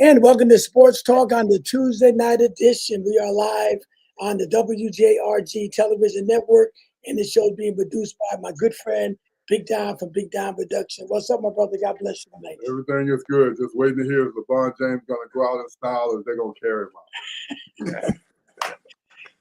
And welcome to Sports Talk on the Tuesday night edition. We are live on the WJRG television network, and the show is being produced by my good friend, Big Don from Big Don Production. What's up, my brother? God bless you tonight. Everything is good. Just waiting to hear if LeBron James going to go out in style or if they're going to carry him out.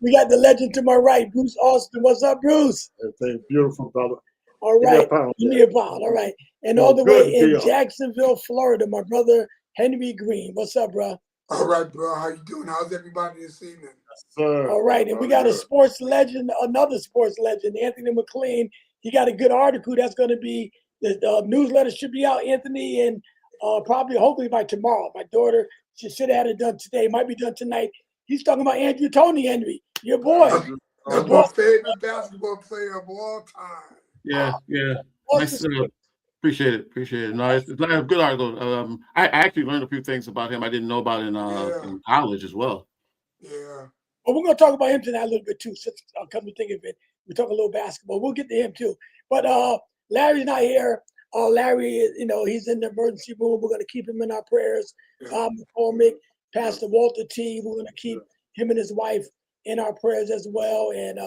We got the legend to my right, Bruce Austin. What's up, Bruce? Everything's beautiful, brother. All right. Give me a pound. All right. And all the way in Jacksonville, Florida, my brother, Henry Green. What's up, bro? All right, bro. How you doing? How's everybody this evening? Sir. All right. And we got a sports legend, another sports legend, Anthony McLean. He got a good article that's going to be, the newsletter should be out, Anthony, and probably, hopefully by tomorrow. My daughter, she should have had it done today. Might be done tonight. He's talking about Andrew Toney, Henry, your boy. That's my favorite basketball player of all time. Yeah. Nice. Appreciate it. No, it's a good article. I actually learned a few things about him I didn't know about in college as well. Yeah. Well, we're going to talk about him tonight a little bit too. Since I'll come to think of it, we talk a little basketball. We'll get to him too. But Larry's not here. Larry, he's in the emergency room. We're going to keep him in our prayers. Tom McCormick, Pastor Walter T. We're going to keep him and his wife in our prayers as well. And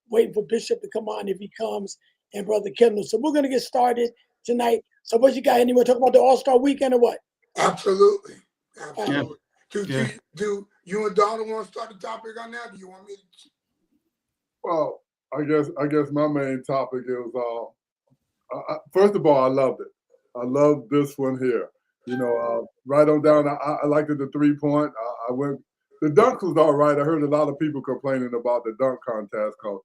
waiting for Bishop to come on if he comes, and Brother Kendall. So we're going to get started tonight. So what you got? Anyone talk about the All-Star Weekend or what? Absolutely. Yeah. Do you and Donald want to start the topic on that? Do you want me to? Well, I guess my main topic is first of all, I loved it. I love this one here. Right on down. I liked it, the 3-point. I went. The dunk was all right. I heard a lot of people complaining about the dunk contest because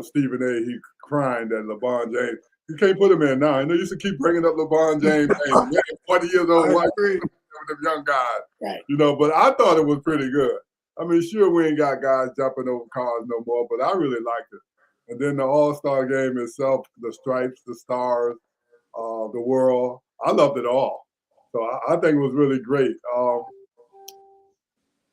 Stephen A. He crying that LeBron James. You can't put him in now. I know you should keep bringing up LeBron James. 40 years old, white them young guys. Right. But I thought it was pretty good. I mean, sure, we ain't got guys jumping over cars no more, but I really liked it. And then the All-Star game itself, the stripes, the stars, the world, I loved it all. So I think it was really great.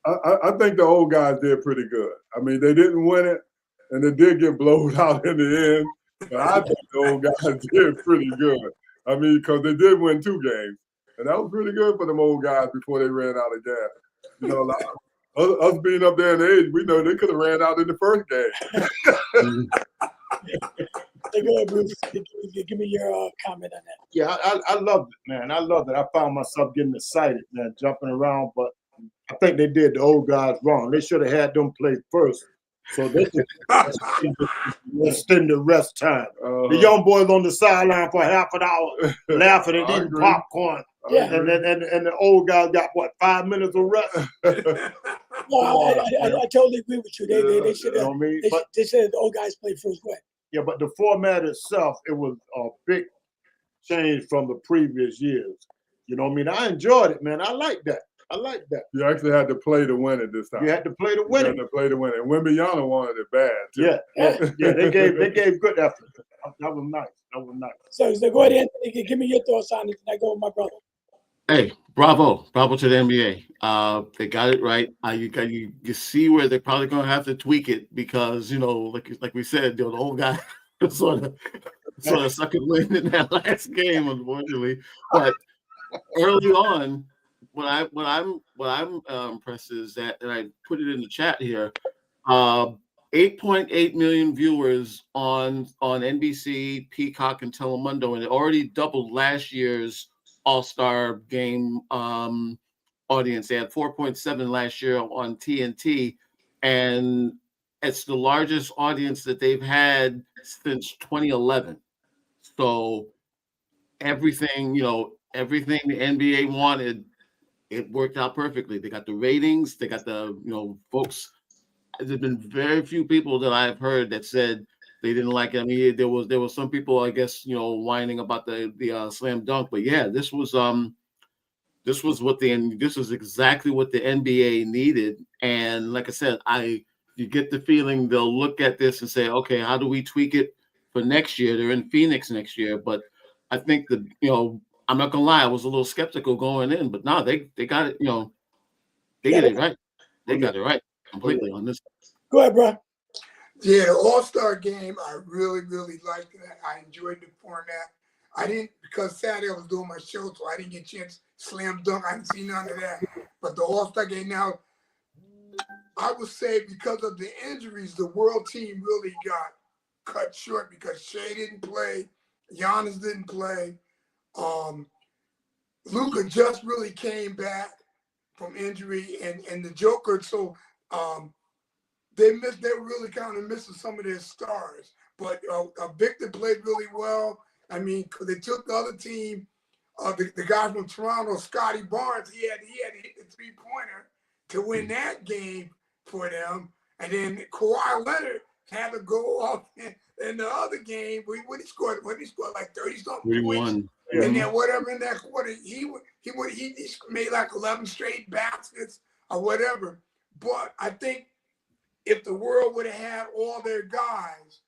I think the old guys did pretty good. I mean, they didn't win it, and they did get blown out in the end. But I think the old guys did pretty good. I mean, because they did win 2 games. And that was pretty good for them old guys before they ran out of gas. Us being up there in age, we know they could have ran out in the first game. Hey, go ahead, Bruce. Give me your comment on that. Yeah, I loved it, man. I loved it. I found myself getting excited, man, jumping around. But I think they did the old guys wrong. They should have had them play first. So they could extend the rest time. The young boys on the sideline for half an hour laughing and eating popcorn. Yeah. And the old guys got, 5 minutes of rest? No, I totally agree with you. They should have. They said the old guys play first. What? Yeah, but the format itself, it was a big change from the previous years. You know what I mean? I enjoyed it, man. I like that. You actually had to play to win it this time. You had to play to win it. You had to play to win it. And Wimbyana wanted it bad, too. Yeah. They gave good effort. That was nice. So go ahead, Anthony. Give me your thoughts on it, and I go with my brother. Hey, bravo to the NBA. They got it right. You see where they're probably gonna have to tweak it because like we said, the old guy sort of sucked a win in that last game, unfortunately. But early on, what I'm impressed is that, and I put it in the chat here, 8.8 million viewers on NBC, Peacock, and Telemundo, and it already doubled last year's All-Star game audience. They had 4.7 last year on TNT, and it's the largest audience that they've had since 2011. So everything the NBA wanted, it worked out perfectly. They got the ratings, they got the folks. There's been very few people that I've heard that said they didn't like it. I mean, there was some people, I guess, whining about the slam dunk, but yeah, this was exactly what the NBA needed. And like I said, you get the feeling they'll look at this and say, okay, how do we tweak it for next year? They're in Phoenix next year, but I think I'm not gonna lie, I was a little skeptical going in, but no, they got it. They get it right. They got it right completely on this. Go ahead, bro. Yeah, the All-Star game, I really, really liked it. I enjoyed the format. I didn't, because Saturday I was doing my show, so I didn't get a chance to slam dunk. I didn't see none of that. But the All-Star game now, I would say because of the injuries, the world team really got cut short because Shea didn't play, Giannis didn't play. Luka just really came back from injury, and the Joker. So they were really kind of missing some of their stars. But Victor played really well. I mean, 'cause they took the other team, the guy from Toronto, Scotty Barnes. He had to hit the 3-pointer to win that game for them. And then Kawhi Leonard had to go off in the other game. When he scored like 30-something points. And then whatever in that quarter, he made like 11 straight baskets or whatever. But I think if the world would have had all their guys,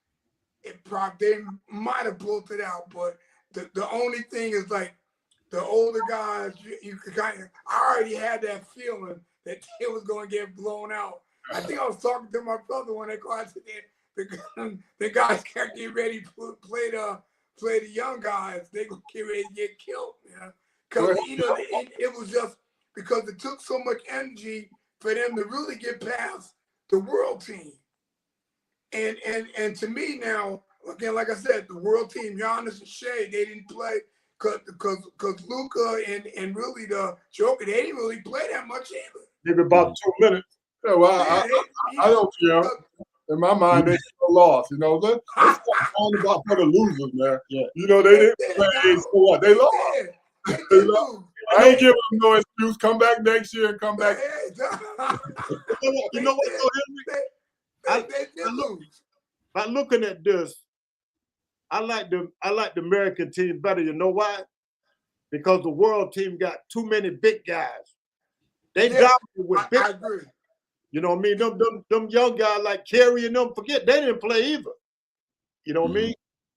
they might have pulled it out. But the only thing is like the older guys, you could kind of. I already had that feeling that they was going to get blown out. I think I was talking to my brother when they called today. The guys can't get ready to play the young guys. They gonna get ready to get killed, because it was just because it took so much energy for them to really get past the world team. And to me now, again, like I said, the world team, Giannis and Shea, they didn't play because Luka and really the Joker, they didn't really play that much either. Maybe about 2 minutes. Yeah, well, I don't care. In my mind, they still lost. Let's talk about for the losers, man. Yeah. They didn't play. So what? They lost. Yeah, They lost. I ain't giving them no excuse. Come back next year and come back. You know what? By looking at this, I like the American team better. You know why? Because the world team got too many big guys. They dominated with big. I agree. You know what I mean? Them young guys like Kerry and them, forget they didn't play either. You know what I mean?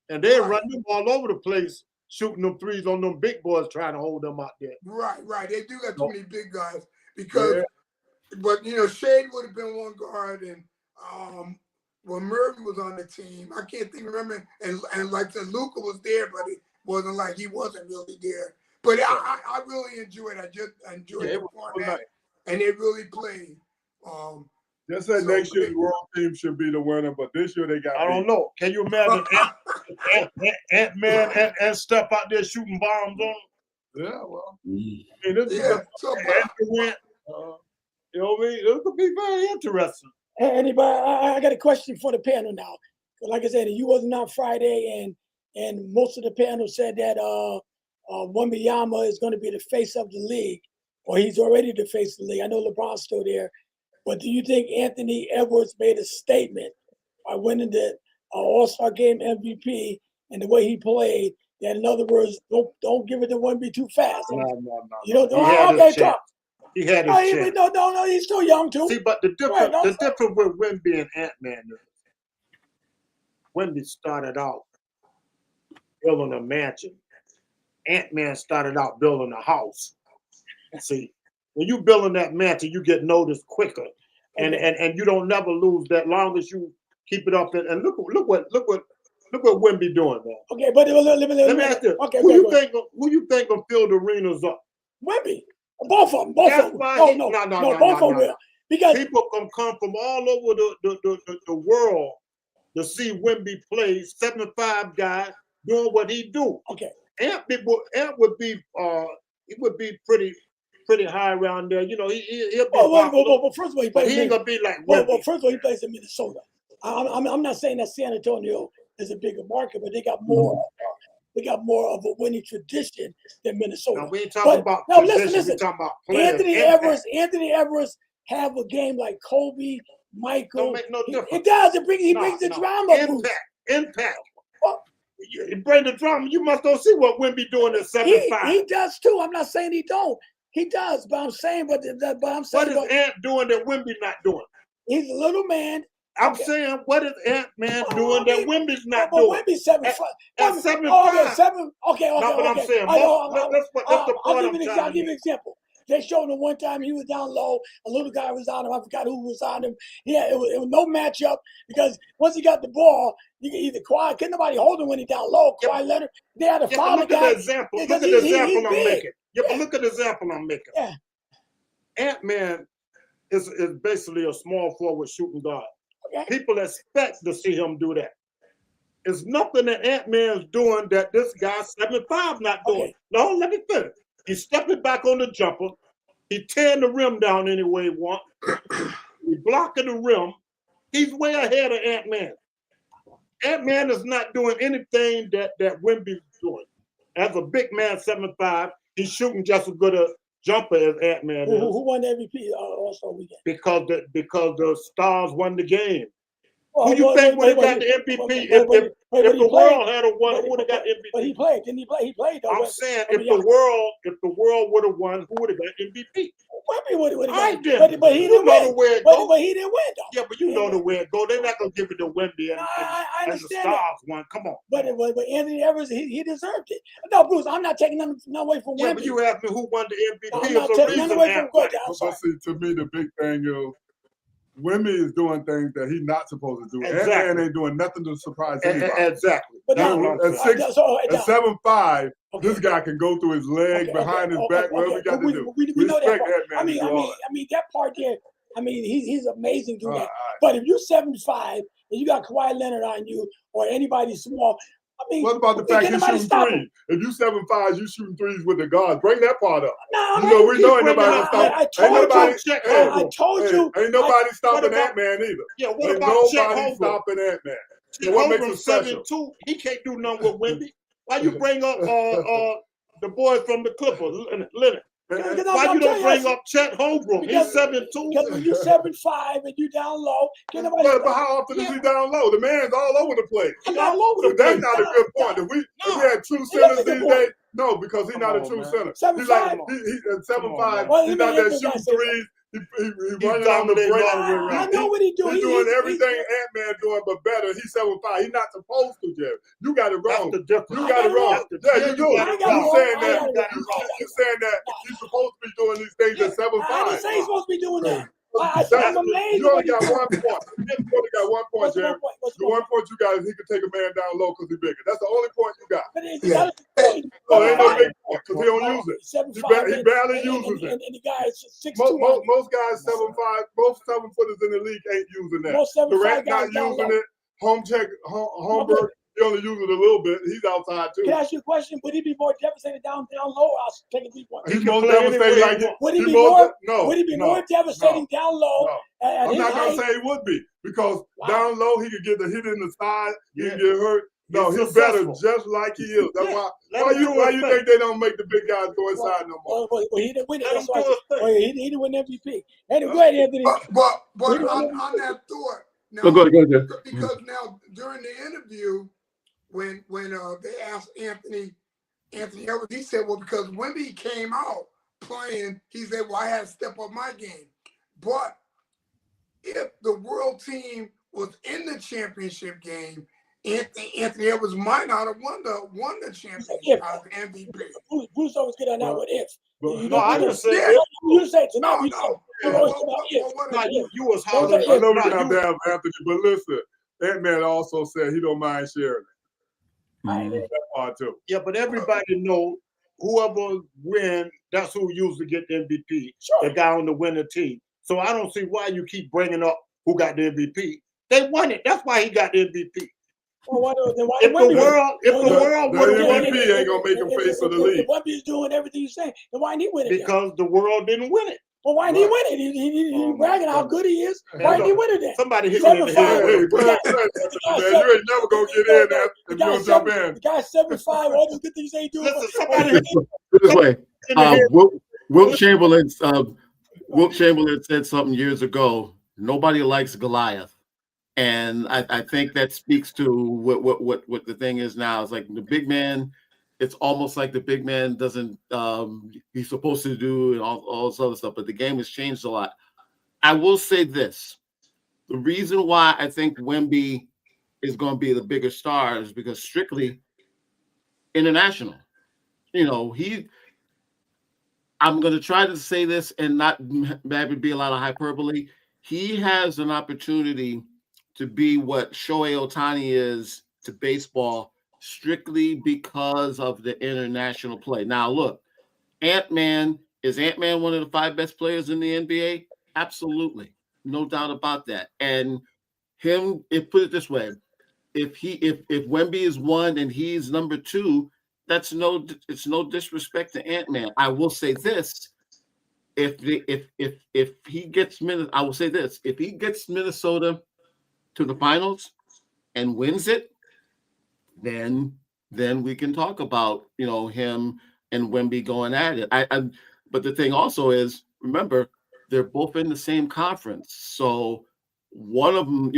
And they run them all over the place, shooting them threes on them big boys, trying to hold them out there. Right. They do got too many big guys because, but Shade would have been one guard, and when Murray was on the team, I can't remember, and like the Luka was there, but it wasn't like he wasn't really there. But I really enjoyed it. I enjoyed the format, and they really played. Just said next year the world team should be the winner, but this year they got. I don't know. Can you imagine Ant-Man and Steph out there shooting bombs on them? Yeah, well. I mean, this is it could be very interesting. Anybody? I got a question for the panel now. Like I said, you wasn't on Friday, and most of the panel said that Wembanyama is going to be the face of the league, or he's already the face of the league. I know LeBron's still there. But do you think Anthony Edwards made a statement by winning the All-Star Game MVP and the way he played? That, in other words, don't give it to Wemby too fast. No. You know, okay, talk. He had his chance. No, he's still young too. See, but the difference with Wemby and Ant-Man is Wemby started out building a mansion. Ant-Man started out building a house. See. When you building that mansion, you get noticed quicker, and you don't never lose that long as you keep it up. And look what Wemby doing, man. Okay, but let me ask you. Okay, who you think will fill the arenas up? Wemby, both of them. No, both of them will. Because people can come from all over the world to see Wemby play. 75 guys doing what he do. Okay, Ant would be it would be pretty high around there. He'll be. Well, first of all, he ain't gonna be like. Well, first of all, he plays in Minnesota. I'm not saying that San Antonio is a bigger market, but they got more. They got more of a winning tradition than Minnesota. Now, we ain't talking about listen. We're talking about players. Anthony Edwards have a game like Kobe, Michael. Don't make no difference. It does. He brings the drama. Impact. Well, you bring the drama. You must don't see what Wemby doing at 75. He does too. I'm not saying he don't. He does, but I'm saying, what is Ant doing that Wemby not doing? He's a little man. I'm saying, what is Ant-Man doing that Wemby's not doing? Wemby's 7'5". At 7'5". Okay. No, but I'm saying, I'll give you an example. They showed him one time he was down low. A little guy was on him. I forgot who was on him. Yeah, it was no matchup because once he got the ball, you can either Kawhi, couldn't nobody hold him when he down low. Kawhi Leonard, they had to follow the look at guy. the example. Yeah, Look at 'cause the he's example I'm big. making. Yeah, but Yeah. look at the example I'm making. Yeah. Ant-Man is basically a small forward shooting guard. Okay. People expect to see him do that. It's nothing that Ant-Man's doing that this guy 7'5" not doing. Okay. No, let me finish. He's stepping back on the jumper. He tearing the rim down any way he wants. He's blocking the rim. He's way ahead of Ant-Man. Ant-Man is not doing anything that Wemby's doing. As a big man, 7'5", he's shooting just as good a jumper as Ant-Man is. Who won the MVP also weekend? Because the Stars won the game. Oh, Who you think would have got the MVP if the world had a won? Who would have got MVP? But he played, didn't he play? He played. Though, I'm saying if the world would have won, who would have got MVP? Wemby would have I got did. but he didn't win. But he didn't win though. Yeah, but you know the way it go. They're not gonna give it to Wemby I and the understand Stars that. won. Come on. But Anthony Edwards, he deserved it. No, Bruce, I'm not taking nothing away from Wemby. Yeah, but you asked me who won the MVP. I'm not It's a taking reason. nothing away from Ant-Man. Wemby. I'm But sorry. see, to me, the big thing is Wemby is doing things that he's not supposed to do. Exactly. Ant-Man ain't doing nothing to surprise anybody. Exactly. But That's now, what I'm saying. At 7'5", Okay. this guy can go through his leg, behind his back, whatever he got to do. We know that Respect part. Ant-Man to do all that. I mean that part there. I mean, he's amazing doing that. All right. But if you're 7'5" and you got Kawhi Leonard on you or anybody small, I mean, What about the fact you're shooting threes? If you 7'5", you shooting threes with the guards. Bring that part up. No, We know ain't nobody stopping. I told you. Ain't nobody stopping Ant-Man either. Yeah, what Ain't about Chet nobody Holmgren? stopping Ant-Man. Chet So what makes Holmgren, it special? 7'2", he can't do nothing with Wemby. Why you bring up the boy from the Clippers, Leonard? Why you don't bring up Chet Holmgren? He's 7'2". Because when you're 7'5" and you down low, can't nobody. But how often is he down low? The man's all over the place. He's all over the That's place. not a good point. If we had true centers these days, no, because he's not a true center. He's like he's at 7'5". He's not that shooting threes. He running on the break. I know what he's doing. He's doing everything Ant-Man doing, but better. He's 7'5". He's not supposed to, Jerry. You got it wrong. You got it wrong. Yeah, you do. You're saying that he's supposed to be doing these things at 7'5". I didn't say he's supposed to be doing that. I said I'm amazed. You only got 1 point. You only got 1 point, Jerry. What's The 1 point you got is he could take a man down low because he's bigger. That's the only point you got. But Yeah. No, ain't no big point because he don't use it. He barely uses it. And the guy is 6'2". Most guys 7'5", most 7-footers in the league ain't using that. Most 7'5" Durant guys not down using low. it. Holmberg, he only uses it a little bit. He's outside too. Can I ask you a question? Would he be more devastated down low? I'll take a deep one. He's most devastating like it. Would he be more? No. Would he be more devastating down low? No. At I'm his not height? gonna say he would be because down low he could get the hit in the side. He can Yeah. get hurt. No, he's better just like he is. That's why you think they don't make the big guys go inside no more? Well, he didn't win it. Let That's him why. do his thing. Well, he didn't win MVP. Anyway, go ahead, Anthony. But on that thought, now, Go ahead. because now during the interview, when they asked Anthony Edwards, he said, well, because Wemby came out playing, he said, well, I had to step up my game. But if the world team was in the championship game, Anthony Edwards might not have won the championship as the MVP. Bruce always get on that with if. No, I didn't say Yeah. if. You say tonight. No, You no. you always talk about if. Nah, you was I hollering. know we Nah, have to have Anthony, but listen, Ant-Man also said he don't mind sharing that part too. Yeah, but everybody know whoever win, that's who usually get the MVP. Sure. The guy on the winning team. So I don't see why you keep bringing up who got the MVP. They won it. That's why he got the MVP. Well, then why If the Wemby- world The would have won MVP it, ain't gonna make him face of the league. If Wemby's doing everything you say, then why didn't he win it? because the world didn't win it. Well, why didn't he win it? He bragging how good he is. Why didn't he win it then? Somebody hit me in the 7'5". head. Hey, go ahead, man, you ain't never gonna get in there if you don't jump in. The guy's 7'5", all the good things they do. Listen, somebody hit me This way. in the head. Wilt Chamberlain said something years ago. Nobody likes Goliath, and I think that speaks to what the thing is now. It's like the big man. It's almost like the big man doesn't he's supposed to do and all this other stuff. But the game has changed a lot. I will say this: the reason why I think Wemby is going to be the bigger star is because strictly international. You know, I'm going to try to say this and not maybe be a lot of hyperbole. He has an opportunity to be what Shohei Ohtani is to baseball strictly because of the international play. Now, look, Ant-Man, is Ant-Man one of the 5 best players in the NBA? Absolutely. No doubt about that. And him, put it this way, if Wemby is 1 and he's number 2, it's no disrespect to Ant-Man. I will say this. If he gets I will say this. If he gets Minnesota to the finals and wins it, then we can talk about, him and Wemby going at it. But the thing also is, remember, they're both in the same conference. So one of them,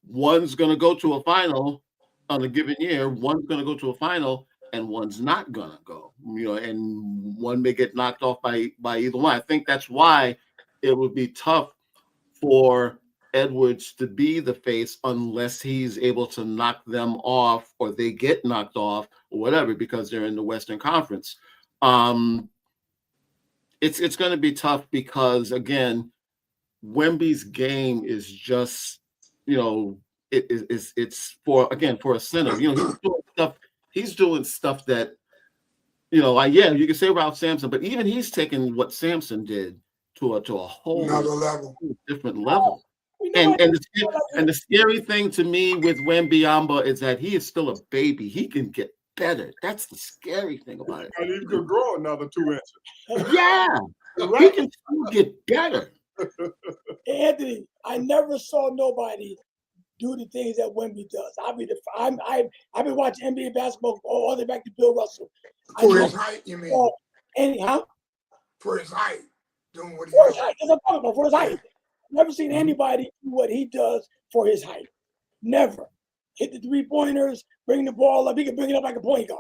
one's going to go to a final on a given year, one's going to go to a final, and one's not going to go, and one may get knocked off by either one. I think that's why it would be tough for Edwards to be the face unless he's able to knock them off or they get knocked off or whatever, because they're in the Western Conference. It's going to be tough because, again, Wemby's game is just, it's for a center. He's doing stuff that, you can say Ralph Sampson, but even he's taken what Sampson did to a whole another level, different level. And the scary thing to me with Wembanyama is that he is still a baby. He can get better. That's the scary thing about it. And he could grow another 2 inches. Yeah, he can still get better. Anthony, I never saw nobody do the things that Wemby does. I've been watching NBA basketball all the way back to Bill Russell. For his height, you mean? Anyhow, for his height, doing what he for his does. height. That's what I'm talking about. For his height. Never seen anybody do what he does for his height. Never. Hit the 3-pointers, bring the ball up. He can bring it up like a point guard.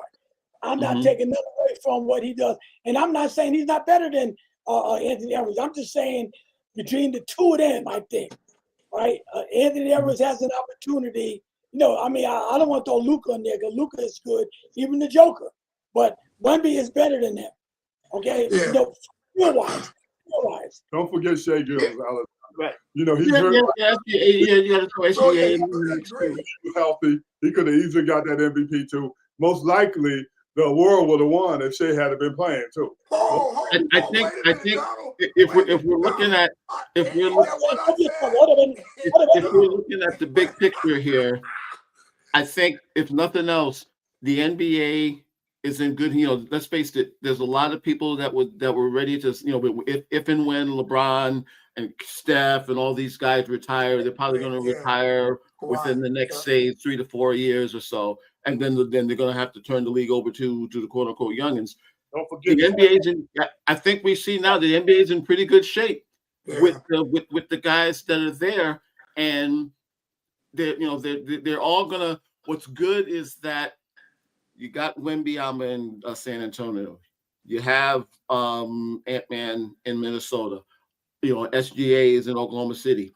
I'm not taking nothing away from what he does. And I'm not saying he's not better than Anthony Edwards. I'm just saying between the two of them, I think, right? Anthony Edwards has an opportunity. I don't want to throw Luka in there because Luka is good, even the Joker. But Wemby is better than them. Okay? Yeah. Skill-wise. Don't forget Shea Gills, Alex. Right. He's hurt. You got to throw SGA. He's healthy. He could have easily got that MVP too. Most likely, the world would have won if Shea had been playing too. I think if we're looking at the big picture here, I think if nothing else, the NBA is in good. Let's face it. There's a lot of people that were ready to. If and when LeBron and Steph and all these guys retire, they're probably going to retire within the next, say, 3 to 4 years or so, and then they're going to have to turn the league over to the quote unquote youngins. Don't forget the NBA. I think we see now the NBA is in pretty good shape with the guys that are there, and they're all gonna. What's good is that you got Wembanyama in San Antonio, you have Ant-Man in Minnesota. SGA is in Oklahoma City.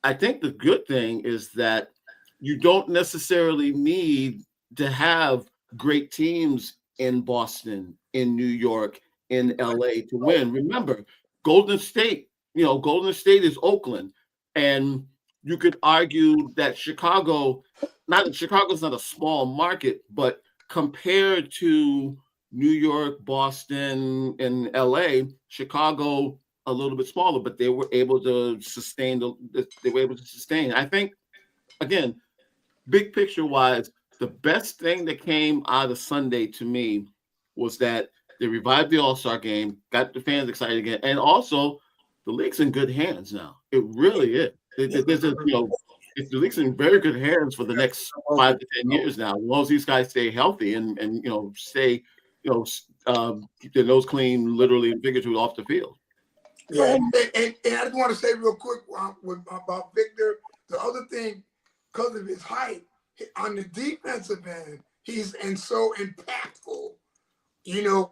I think the good thing is that you don't necessarily need to have great teams in Boston, in New York, in LA to win. Remember, Golden State is Oakland. And you could argue that Chicago's not a small market, but compared to New York, Boston, and LA, Chicago a little bit smaller, but they were able to sustain. I think, again, big picture wise, the best thing that came out of Sunday to me was that they revived the All-Star game, got the fans excited again, and also the league's in good hands now. It really is. The league's in very good hands for the next 5 to 10 years now, as long as these guys stay healthy and stay keep their nose clean, literally and figuratively, off the field. Yeah, and I just want to say real quick about Victor. The other thing, because of his height, on the defensive end, he's so impactful.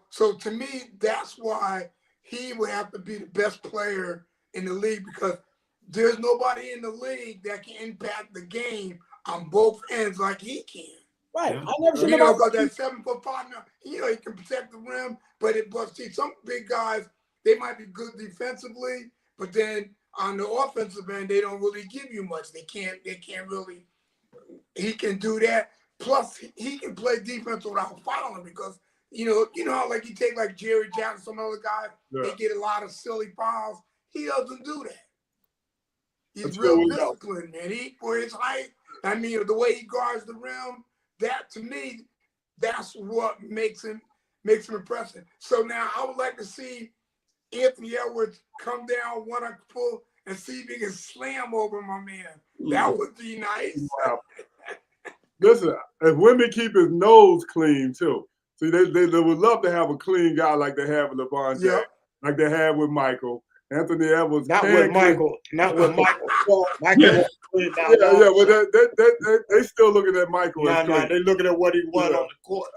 So to me, that's why he would have to be the best player in the league, because there's nobody in the league that can impact the game on both ends like he can. Right. Yeah. I never seen You know, nobody. because that 7-foot partner, he can protect the rim, but see, some big guys, they might be good defensively, but then on the offensive end, they don't really give you much. They can't really. He can do that. Plus, he can play defense without fouling because you know how like you take like Jerry Jackson, some other guys, they get a lot of silly fouls. He doesn't do that. He's Let's real go. disciplined, man. He for his height. I mean, the way he guards the rim, that to me, that's what makes him impressive. So now I would like to see Anthony Edwards come down one pull and see if he can slam over my man. That would be nice. Wow. Listen, if Wemby keep his nose clean too. See, they would love to have a clean guy like they have with LeBron James, Yep. like they have with Michael. Anthony Edwards. Not can with clean- Michael. Not with Michael. Michael Yeah. was clean now. Yeah, but they still looking at Michael as Nah, clean. they looking at what he won Yeah. on the court.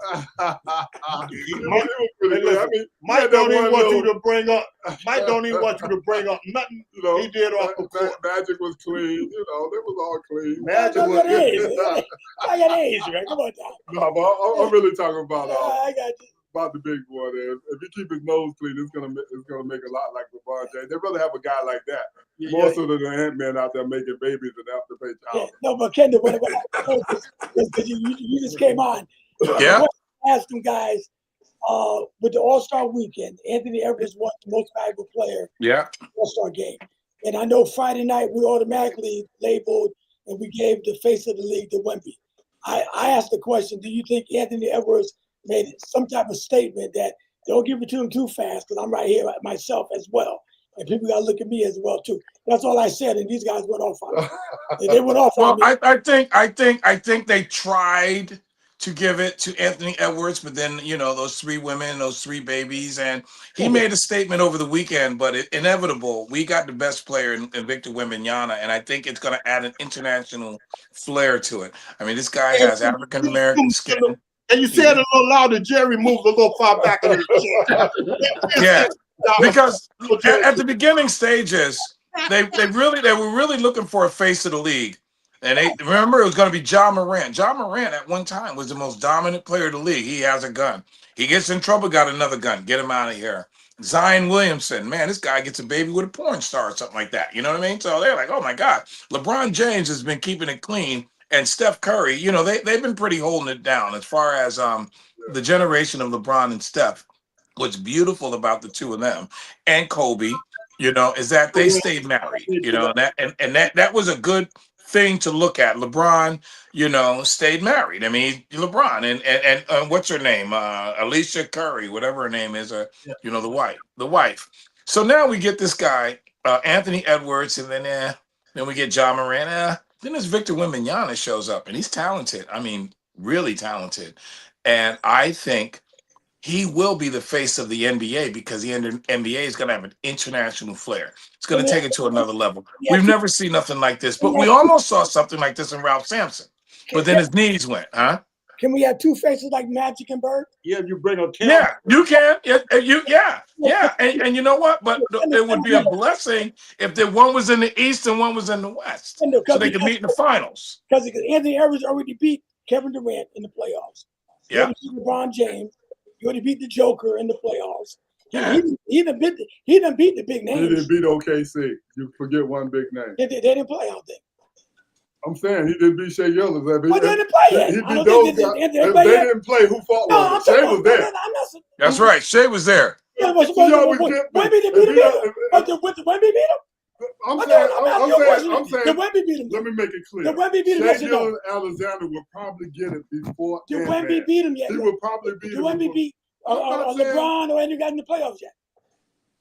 He Mike, was pretty hey, good. I listen, mean, Mike had don't that even one want you little- to bring up. Mike don't even want you to bring up nothing you know, he did off the court. Magic was clean. You know, they was all clean. Magic I was got age. good. I got age, man. Come on, now. No, but I'm really talking about I got you. about the big boy there. If he keep his nose clean, it's gonna make a lot like LeBron James. They'd rather have a guy like that more so than an Ant-Man out there making babies and have to pay Yeah, child. no, but Kendall, because you just came on. Yeah. I asked them guys with the All-Star weekend, Anthony Edwards was the most valuable player Yeah. in the All-Star game. And I know Friday night we automatically labeled and we gave the face of the league to Wemby. I asked the question, do you think Anthony Edwards made some type of statement that don't give it to him too fast because I'm right here myself as well. And people got to look at me as well too. That's all I said, and these guys went off on me. They went off Well, on me. I think they tried to give it to Anthony Edwards, but then those three women, those three babies, and he made a statement over the weekend. But inevitable, we got the best player in Victor Wembanyama, and I think it's going to add an international flair to it. I mean, this guy has African American skin. And you said it a little louder. Jerry moved a little far back in his chair. Yeah, because at the beginning stages, they were really looking for a face of the league. And they remember it was going to be John Morant. John Morant at one time was the most dominant player of the league. He has a gun. He gets in trouble, got another gun. Get him out of here. Zion Williamson, man, this guy gets a baby with a porn star or something like that. You know what I mean? So they're like, oh my God. LeBron James has been keeping it clean. And Steph Curry, they've been pretty holding it down as far as the generation of LeBron and Steph. What's beautiful about the two of them and Kobe, is that they stayed married, and that was a good thing to look at. LeBron, stayed married. I mean, LeBron and what's her name? Alicia Curry, whatever her name is, the wife. So now we get this guy, Anthony Edwards, and then we get John Morant. Then this Victor Wembanyama shows up, and he's talented. I mean, really talented. And I think he will be the face of the NBA because the NBA is going to have an international flair. It's going to take it to another level. We've never seen nothing like this, but we almost saw something like this in Ralph Sampson. But then his knees went, huh? Can we have two faces like Magic and Bird? Yeah, you bring a camera. Yeah, you can. Yeah. And you know what? But it would be a blessing if the one was in the East and one was in the West, so they could meet in the finals. Because Anthony Edwards already beat Kevin Durant in the playoffs. Yeah. He beat LeBron James. He already beat the Joker in the playoffs. Yeah. He done beat the big He names. didn't beat OKC. You forget one big name. They didn't play out there. I'm saying he didn't beat Shea Gillis. But they didn't play yet. He I don't beat those think guys. they If play they yet. didn't play, who fought No, with I'm him? Shea talking was about, there. I'm not. That's right. Shea was there. Wemby See, y'all was good, but didn't beat him either. But did Wemby beat him? I'm I'm saying, Did Wemby beat him? let me make it clear. Did Wemby beat him? Shea Yes or no? Gillis Alexander would probably get it before Did Ant-Man. Wemby beat him yet? He would probably beat Did him. Wemby before- beat I'm not saying- LeBron or any guy in the playoffs yet?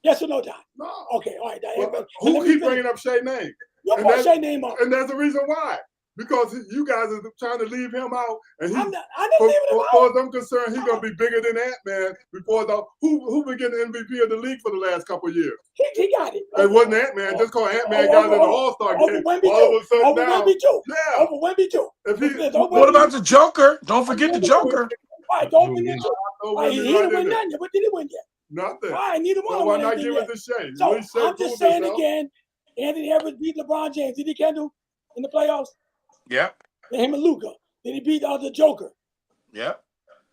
Yes or no, Don? No. Okay, all right. Well, who keep bringing up Shea name? You and put that's- Shea name on. And there's a reason why. Because you guys are trying to leave him out, and I didn't leave him as out. far as I'm concerned, he's gonna be bigger than Ant-Man. Who been getting MVP of the league for the last couple of years? He got it. It wasn't Ant-Man. Just called Ant-Man got it in the All-Star over game. Wemby All of a sudden over now, Wemby too. yeah. Over Wemby too. If he, What about the Joker? Don't forget the Joker. All right, don't forget too. no All right, he Wemby didn't right win in there. nothing. What did he win yet? Nothing. All right, neither one So of why them not anything give yet. it to Shea? At So least Shea I'm just proved saying himself. again, Anthony Edwards beat LeBron James. Did he Kendall in the playoffs? Yeah. And him and Luka. Did he beat the Joker? Yeah.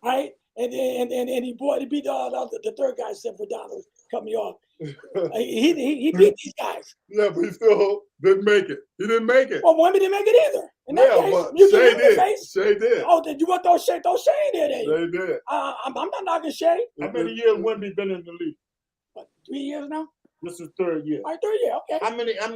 Right? And he beat the third guy, except for Donald, cut me off. He beat these guys. Yeah, but he still didn't make it. He didn't make it. Well, Wemby didn't make it either. In that Yeah, case, but you Shea give him the did. face. Shea did. Oh, did you want those Shea in there? Then They did. I'm not knocking Shea. How many years Wemby been in the league? What, 3 years now? This is third year. All right, 3 years. Okay. How many years? How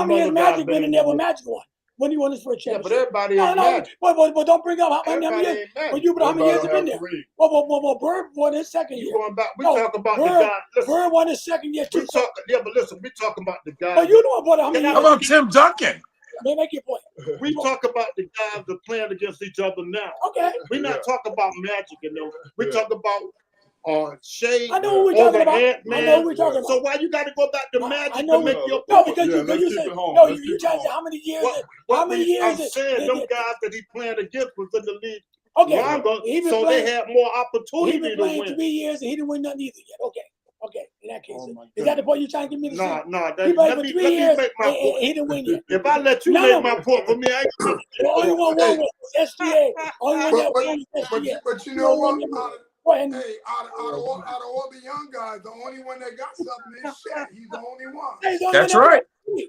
many years another guy Magic been in there when Magic won? When he won his first Yeah, but championship? everybody ain't Magic. But don't bring up how many Everybody years. ain't Magic. But how many years have been there? Three. Well, Bird won his second You year. going back? We No, talk about the Bird- guy. Listen, Bird won his second year too. yeah, but listen, we talking about the guys. But you know what? How many How years? about Tim Duncan? Let me make your point. We talk about the guys that playing against each other now. Okay. We not talking about Magic and them. We talk about Shea. I know what we're talking about. Ant-Man. I know what we're talking about. So why you got to go back to Magic I know to make your No, point? because let's you keep said it home. no. Let's You keep trying it to say home. how many years? What How many years? I'm saying them guys that he playing against was in the league Okay. longer, He been so playing- they had more He opportunity been to playing win. 3 years and he didn't win nothing either yet. Okay. In that case, Oh, my is that the point you're trying to give me to say? No, He played let for me 3 years make my and point. he didn't win yet. If I let you No, make no. my point for me, I ain't The only one won was SGA. Only one that But- won was SGA. But you know what? Well, Hey, out of all the young guys, the only one that got something is Shaq. He's the only one. he's the only That's one that right. won.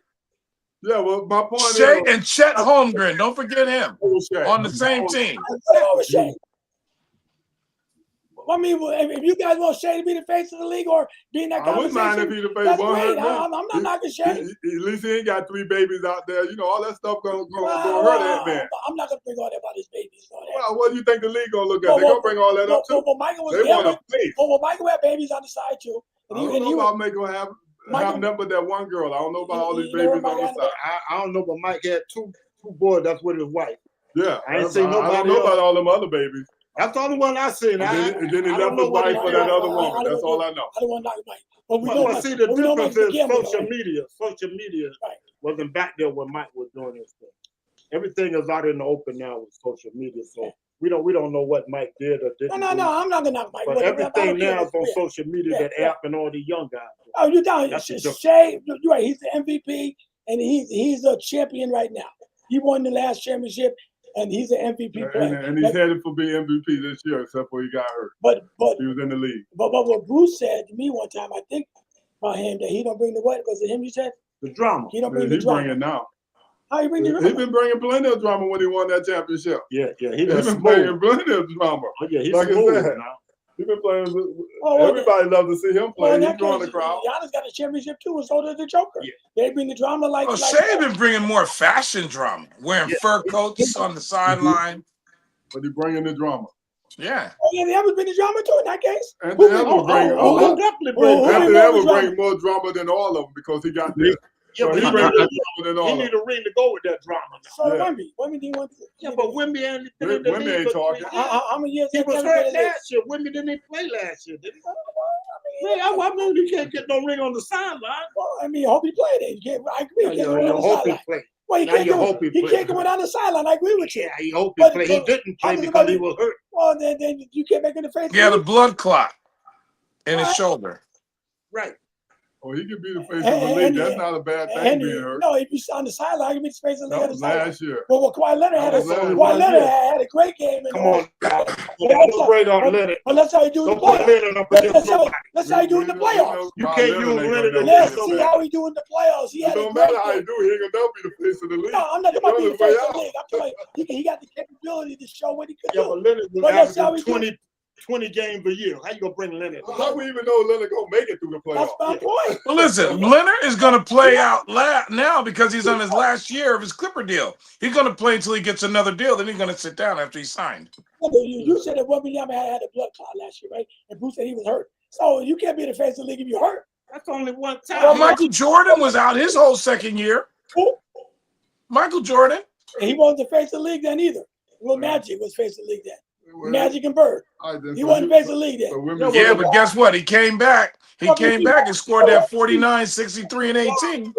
Yeah, well, my point Shea is. and Chet Holmgren. Don't forget him. Shea. On the same team. What's wrong with Shea? I mean, if you guys want Shea to be the face of the league or be in that I wouldn't mind if conversation, he the face that's 100. great. I'm not knocking Shea. At least he ain't got 3 babies out there. You know, all that stuff gonna Well, hurt that man. I'm not gonna bring all that about his babies and all that. Well, what do you think the league gonna look at? Well, They're gonna bring all that up too. Well, Michael was They want a face. Well, Michael had babies on the side too. I don't know about Michael have nothing but that one girl. I don't know about all these babies on the side. I don't know, but Mike had two boys. That's with his wife. Yeah, I ain't seen I don't nobody know else. about all them other babies. That's the only one I seen. And then he I left don't know his what wife he for did. that other woman. That's all I know. I don't want to knock Mike, but we know. But see, the difference is social right? media. Social media Right. wasn't back there when Mike was doing his thing. Everything is out in the open now with social media, so we don't know what Mike did or didn't. No, do. I'm not gonna knock Mike. But everything now is on social media. That app and all the young guys. Oh, you're down. That's the difference. Shea, you're right. He's the MVP, and he's a champion right now. He won the last championship, and he's an MVP player. And he's headed for being MVP this year, except for he got hurt. But He was in the league. But what Bruce said to me one time, I think about him, that he don't bring the what? Was it him you said? The drama. He don't bring He the drama. bring it now. How you bring the He drama? been bringing plenty of drama when he won that championship. Yeah. He He was been smooth. bringing plenty of drama. Oh, yeah, he's Like I smooth said. now. He been playing. Well, Everybody love to see him play. Well, in He's that drawing case, the crowd. Giannis got a championship too, and so does the Joker. Yeah. They bring the drama like. Well, like Shea been bringing more fashion drama, wearing fur coats on the sideline. But he bringing the drama. Yeah. Oh, yeah, they ever bring the drama too in that case. And they ever bring definitely bring who Anthony bring ever drama? bring more drama than all of them because he got there. Yeah, So but he he bring need more drama than all He of need them. a ring to go with that drama. Now. So Yeah. Wemby didn't want to. Yeah, but Wemby ain't been in the Wemby league ain't for talking. 3 years. How many years? He has was Kevin hurt been in the league? last year. Wemby didn't play last year, did he? Yeah, I mean, you can't get no ring on the sideline. Well, I mean, I hope he played it. I agree. He can't go You on the hope he sideline. played. Well, he Now can't you go. hope he He played. can't go down the sideline. I agree with you. Yeah, he hope he But- played. He but- didn't play I'm just because about he to- was hurt. Well, then you can't make it the face. He had a blood clot in his Right. shoulder. Right. Oh, he could be the face of the league. That's not a bad thing being hurt. No, if he's on the sideline, he can be the face of the That league on was the sideline. last year. Well, Kawhi Leonard had a That was last Kawhi Leonard year. had a great game. Come on. But Don't break on Leonard. let's how he do in the Don't put playoffs. Leonard up against nobody. Let's how he do in the playoffs. You can't use Leonard to Let's win see how he do in the playoffs. He It had a don't great matter how he game. do. He ain't gonna never be the face of the league. No, I'm not talking about He being the on his way face of out. the league. I'm talking about he got the capability to show what he could Yeah, do. but Leonard was But that's how averaging we do 20 games a year. How you gonna bring Leonard? How we even know Leonard gonna make it through the That's playoffs? my point. Well, listen, Leonard is going to play out now because he's on his last year of his Clipper deal. He's going to play until he gets another deal. Then he's going to sit down after he's signed. You said that Wemby had a blood clot last year, right? And Bruce said he was hurt. So you can't be the face of the league if you're hurt. That's only one time. Well, Michael Jordan was out his whole second year. Who? Michael Jordan. And he wasn't the face of the league then either. Well, Magic was face of the league then. Magic and Bird. He wasn't face of the league then. Yeah, but guess what? He came back. He came back and scored that 49, 63, and 18.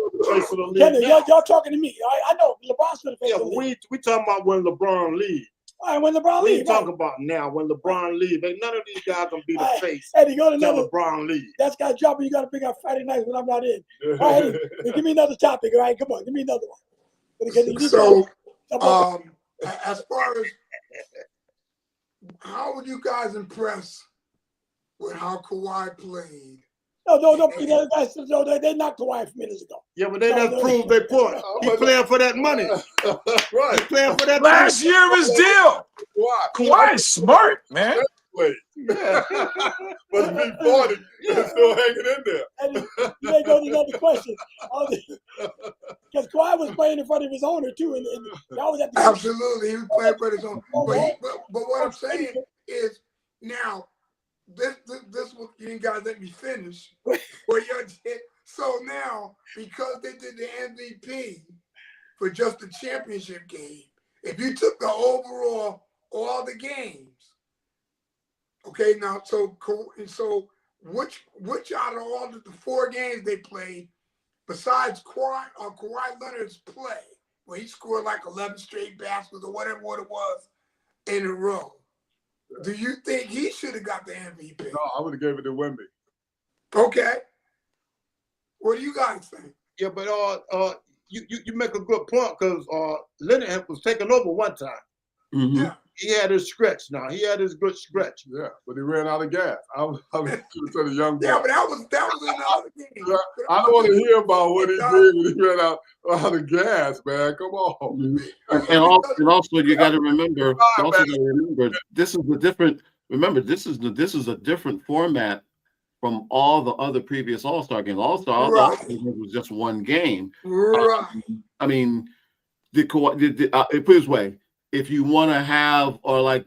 Y'all talking to me. I know LeBron's for the face Yeah, of but the league. we talking about when LeBron leaves. All right, when LeBron We leaves. talking about now when LeBron leaves. Ain't none of these guys gonna be the face Eddie, go to until another. LeBron leaves. That's got a job, but you got to bring out Friday nights when I'm not in. All right, Eddie, give me another topic. All right, come on, give me another one. So, as far as how were you guys impressed with how Kawhi played? No, they knocked Kawhi minutes ago. Yeah, but they just proved their point. He playing for that money. Right. He playing for that Last money. year of his deal. Why? Kawhi's smart, man. Yeah. But to be 40, it's still hanging in there. And you may go to another question. Because Kawhi was playing in front of his owner, too. And that was at the Absolutely. He was playing for his own. But what I'm saying is now, this was, you guys let me finish. So now, because they did the MVP for just the championship game, if you took the overall, all the games, okay, now, so which out of all the 4 games they played, besides Kawhi Leonard's play, where he scored like 11 straight baskets or whatever it was in a row, do you think he should have got the MVP? No, I would have gave it to Wemby. Okay. What do you guys think? Yeah, but you make a good point because Leonard was taking over one time. Mm-hmm. Yeah. He had his stretch now. He had his good stretch. Yeah, but he ran out of gas. I was to the young boy. Yeah, but that was in the other game. Yeah, I don't want to hear about what he did when he ran out of gas, man. Come on. And also you got to remember. This is a different. Remember, this is a different format from all the other previous All-Star games. All-Star was just one game. Right. I mean, put it this way. If you want to have, or like,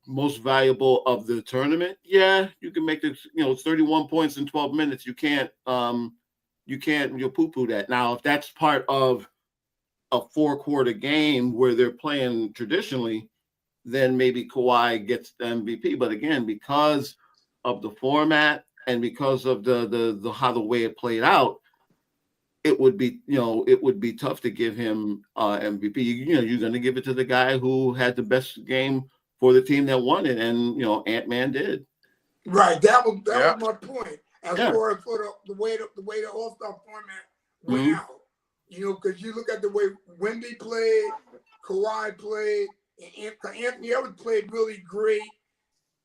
most valuable of the tournament, yeah, you can make it, 31 points in 12 minutes. You can't poo-poo that. Now, if that's part of a 4-quarter game where they're playing traditionally, then maybe Kawhi gets the MVP. But again, because of the format and because of the how the way it played out, it would be tough to give him MVP. You're going to give it to the guy who had the best game for the team that won it, and Ant-Man did. Right. That was my point. As far as for the way the All-Star format went out, because you look at the way Wemby played, Kawhi played, and Anthony Edwards played really great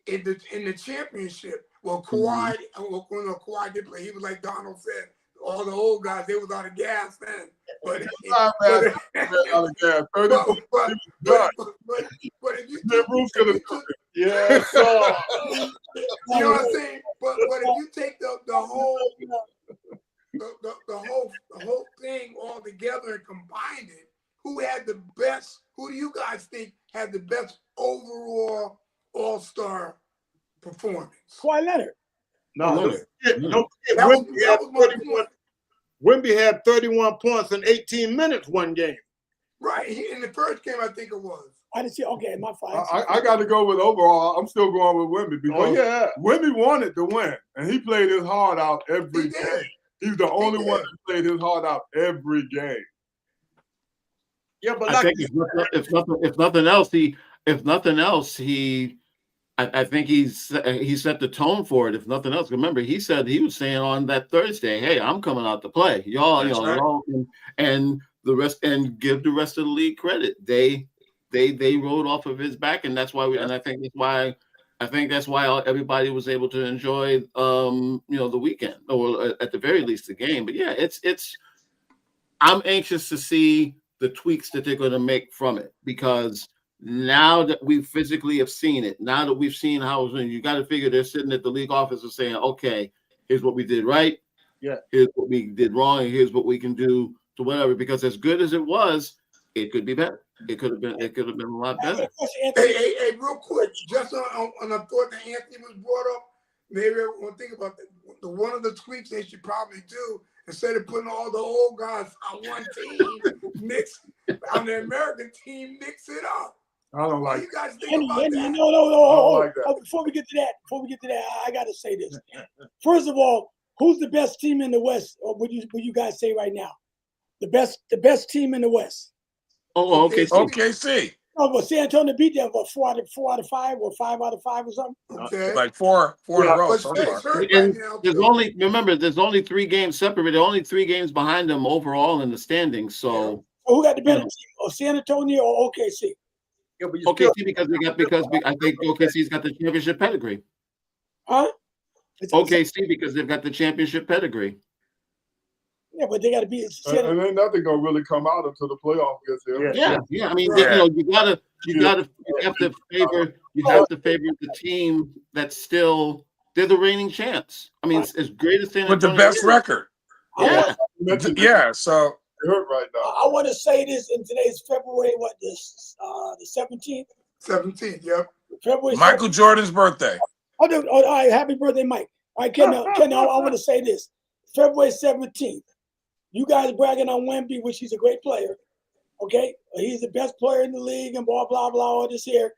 in the championship. Well, Kawhi, Kawhi did play. He was like Donald said. All the old guys, they was out of gas then. But if you know what I'm saying? But if you take the whole thing all together and combine it, who do you guys think had the best overall All-Star performance? Kawhi Leonard. Wemby had 31 points in 18 minutes one game. Right. In the first game, I think it was. I didn't see. Okay, my fault. I got to go with overall. I'm still going with Wemby because Wemby wanted to win, and he played his heart out every game. He's the only one who played his heart out every game. Yeah, but I think if nothing else, I think he set the tone for it. If nothing else, remember he said he was saying on that Thursday, "Hey, I'm coming out to play, y'all, y'all," and the rest, and give the rest of the league credit. They rode off of his back, and that's why and I think that's why everybody was able to enjoy the weekend, or at the very least the game. But yeah, it's I'm anxious to see the tweaks that they're going to make from it, because now that we physically have seen it, now that we've seen how you got to figure they're sitting at the league office and saying, okay, here's what we did right. Yeah. Here's what we did wrong. And here's what we can do to whatever, because as good as it was, it could be better. It could have been a lot better. Hey, real quick, just on a thought that Anthony was brought up, maybe I want to think about that. One of the tweaks they should probably do, instead of putting all the old guys on one team, on the American team, mix it up. I don't like you guys think about that? No. Before we get to that, I got to say this. First of all, who's the best team in the West? Or would you guys say right now? The best team in the West. Oh, OKC. OKC. Oh, well, San Antonio beat them, but 4 out of 5 or 5 out of 5 or something. Okay. Like four in a row. There's only 3 games separated. Only 3 games behind them overall in the standings. So who got the better team? Or San Antonio or OKC? Yeah, but you OKC still, I think OKC's got the championship pedigree. Huh? OKC because they've got the championship pedigree. Yeah, but they got to be. And ain't nothing gonna really come out until the playoff gets here. Yeah. I mean, Right. you have to favor the team that's still they're the reigning champs. I mean, as great as San With the Antonio best is. record. Yeah. Yeah. So You're hurt right now. I want to say this, and today's February, what, this, the 17th? 17, yep. February Michael 17th. Jordan's birthday. All right, happy birthday, Mike. All right, Ken, I want to say this. February 17th, you guys bragging on Wemby, which he's a great player, okay? He's the best player in the league and blah, blah, blah, all this here.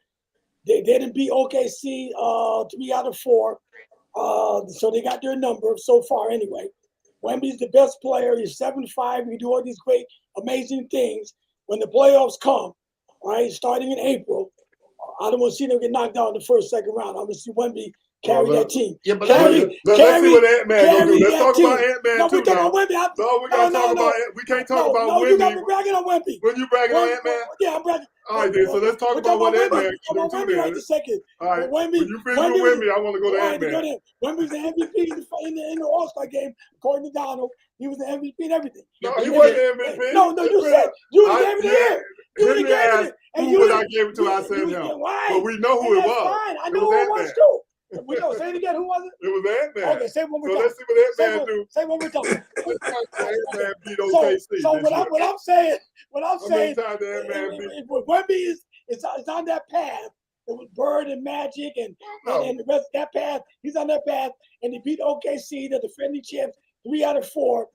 They didn't beat OKC 3 out of 4, so they got their number so far anyway. Wemby's the best player. He's 7'5". He can do all these great, amazing things. When the playoffs come, all right, starting in April, I don't want to see them get knocked out in the first, second round. I want to see Wemby carry that team. Yeah, but Let's see what Ant-Man gonna do. Let's talk about Ant-Man no, too we talking now. about Wemby. No, we gotta talk about it. We can't talk about No, you got Wemby. me bragging on Wemby. When you bragging on Ant-Man? Yeah, I'm bragging. All right, then. So let's talk about what Ant-Man can do too Wemby right then. this second. All right. Wemby, When you finish with Wemby, I want to go to Ant-Man. Wemby's the MVP in the All-Star game, according to Donald. He was the MVP and everything. No, he wasn't the MVP. No, you said you would have gave it to him. You would have Henry gave asked it. And who you would I give it to? I said him. But we know who it was. Fine. I It know was who it was Ant-Man. too. We know. Say it again. Who was it? It was Ant-Man. Okay, say it one more So time. let's see what Ant-Man do. Say one more time. Ant-Man beat OKC. So what I'm saying, How many times did Ant-Man beat? Wemby is on that path. It was Bird and Magic and the rest of that path. He's on that path, and he beat OKC, the defending champs, 3 out of 4.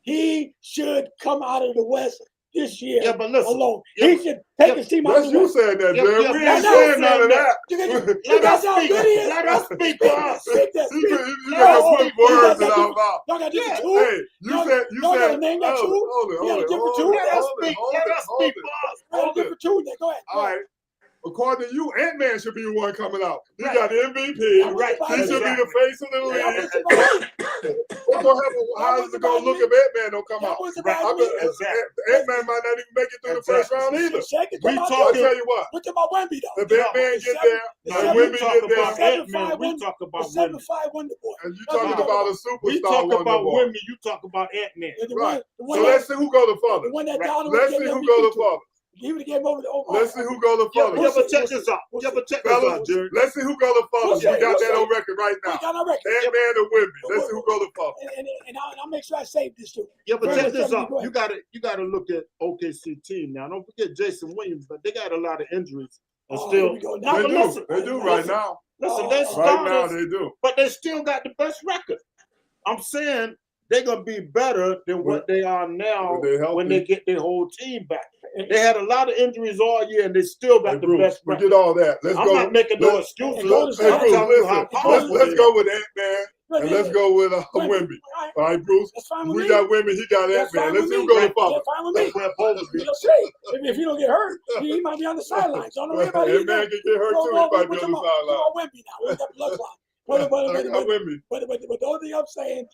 He should come out of the West this year alone. He should take his team out of That's the you West. saying that, Jerry. We I ain't know. saying none of that. You guys how good he is. Let us speak for us. Speak that. You Speak. gotta put words in our mouth. Y'all got different two. Hey, you said y'all gotta name that two. hold You got a it. different two. Let us speak for us. Got a different two. Go ahead. All right. According to you, Ant-Man should be the one coming out. He got the MVP. Right. He should be the face of the league. What's gonna happen? How is it gonna look if Ant-Man don't come out? Ant-Man might not even make it through the first round either. I'll tell you what. What about Wemby though? If Ant-Man get there, and Wemby get there, We talk about 7'5" Wonder Boy. and you talking about a superstar We talk Wonder about Boy. Wemby. You talk about Ant-Man. Right. So let's see who go the The further. one that Donald Let's see who go the further. He would have gave over the Let's see who go the further. Yeah, but check this out. Yeah, but check this out, Jerry. Let's see who go the furthest. We got that on record right We now. got our record. Ant-Man and Wemby. Let's see who go the furthest. And I'll make sure I save this too. Yeah, but check this out. Go ahead. You gotta look at OKC team now. Don't forget Jason Williams, but they got a lot of injuries. And Oh, still, here we go. Now, They do right now. Listen, they Right now starters, they do. but they still got the best record. I'm saying they're gonna be better than what they are now when they get their whole team back. They had a lot of injuries all year, and they still got the best record. Forget all that. Let's I'm go. not making no excuses. Hey, I'm Bruce, telling you how powerful let's they go are. with Ant-Man and let's go with Wemby. All right, Bruce. That's fine with We me. got Wemby. He got That's Ant-Man. fine Let's with see who me. go the That's furthest. fine with me. That's where both of you. You'll see. If he don't get hurt, he might be on the sidelines. So don't worry about it. Ant-Man can get hurt too. He might be on the sideline. Wemby now. We got blood clot. I got Wemby. But the only thing I'm saying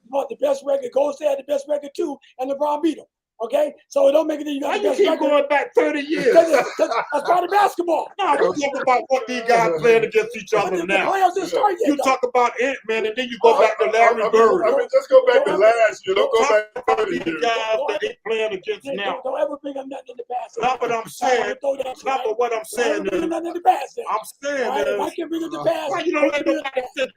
about the best record, Gold State had the best record too, and LeBron beat him. Okay? So it don't make it that you got Why the you best keep record. going back 30 years? That's part of basketball. No, we talk about what these guys playing against each other The now. playoffs didn't start yet. You talk about Ant-Man, and then you go back to Larry Bird. I mean, just go back to last year. Don't go back Talk about 30 these years. guys that they playing against now. Don't ever bring up nothing in the past. Not what I'm saying. Not but what I'm saying Don't is, bring up nothing in the past. I'm saying If I is, can bring up the past, why you don't let nobody sit?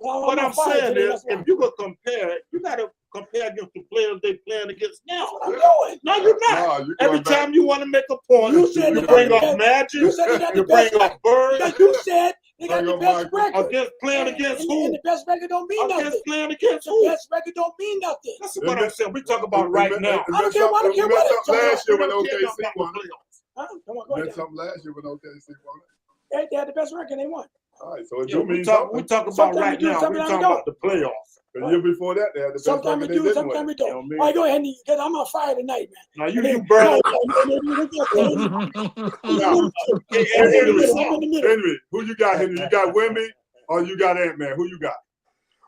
What I'm saying is, if you could compare, you got to compare against the players they playing against now. I'm doing. No, you're not. you're Every going back. time you want to make a point, You said you they bring got up the Magic, You said they got the you bring best up Bird, record. You said they got the Bring up best record. against playing against And who? the best record don't mean nothing. Against playing against The who? best record don't mean nothing. That's what I'm saying. We talk about right now. I don't care what We messed up last year when We don't care OKC about won. the playoffs. Huh? Come on, go Messed ahead. up last year when OKC won. They had the best record. They won. All right, so it Yeah, do we mean talk something. about Sometimes right we do, now. We sometimes talking we about the playoffs. The year before that, they had the best Sometimes we record. do, They sometimes didn't we win. don't. All right, go ahead, because I'm on fire tonight, man. Now you burn. Henry, who you got, Henry? You got Wemby or you got Ant-Man? Who you got?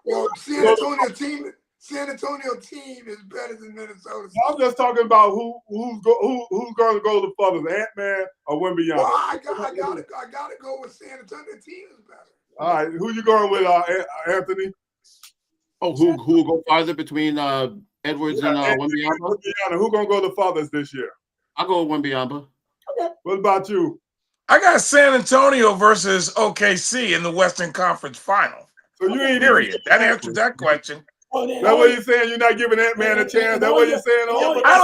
Well, San Antonio team San Antonio team is better than Minnesota. I'm just talking about who's going to go the furthest, Ant-Man or Wembyana. Well, I gotta go with San Antonio team is better. All right, who you going with, Anthony? Oh, who will go farther between Edwards and Wembyamba? Wembyana. Who gonna go the farthest this year? I'll go with Wembyamba. Okay. What about you? I got San Antonio versus OKC in the Western Conference Final. So you ain't period. That answers that question. That's what you're saying. You're not giving Ant-Man a chance. That's what you're saying. I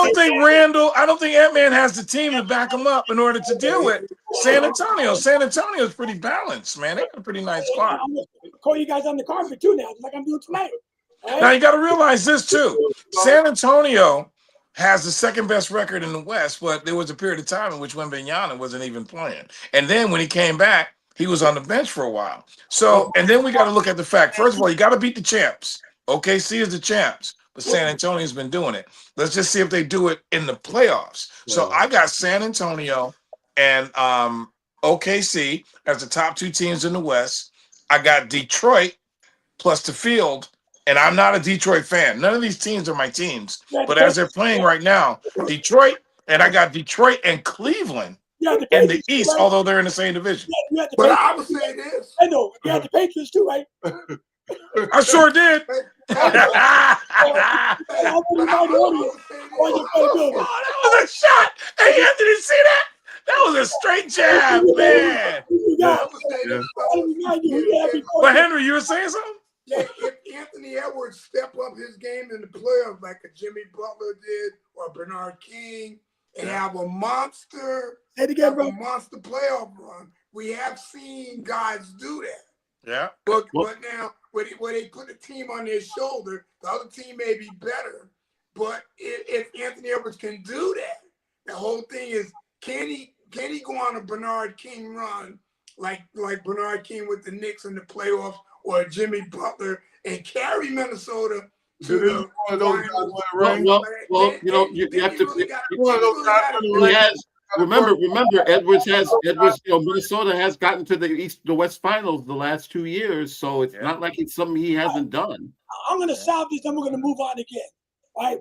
don't think Ant-Man has the team to back him up in order to deal with San Antonio. San Antonio is pretty balanced, man. They got a pretty nice squad. I'm gonna call you guys on the carpet too now, like I'm doing tonight. Right? Now you got to realize this too. San Antonio has the second best record in the West, but there was a period of time in which Wembanyama wasn't even playing. And then when he came back, he was on the bench for a while. So, and then we got to look at the fact, first of all, you got to beat the champs. OKC is the champs, but San Antonio's been doing it. Let's just see if they do it in the playoffs. So I got San Antonio and OKC as the top two teams in the West. I got Detroit plus the field, and I'm not a Detroit fan. None of these teams are my teams. But as they're playing right now, Detroit, and I got Detroit and Cleveland in the East, although they're in the same division. But I would say this. I know. You had the Patriots too, right? I sure did. Oh, that was a shot. Hey, Anthony, see that? That was a straight jab, man. But Henry, you were saying something? Yeah, if Anthony Edwards step up his game in the playoffs like a Jimmy Butler did or Bernard King and have a monster playoff run, we have seen guys do that. Yeah. But now, when they put a team on their shoulder, the other team may be better. But if Anthony Edwards can do that, the whole thing is, can he go on a Bernard King run like Bernard King with the Knicks in the playoffs or Jimmy Butler and carry Minnesota to the finals? Well, you know, you have to. Remember, Edwards. Minnesota has gotten to the West Finals the last 2 years, so it's not like it's something he hasn't done. I'm going to solve this, and we're going to move on again. All right,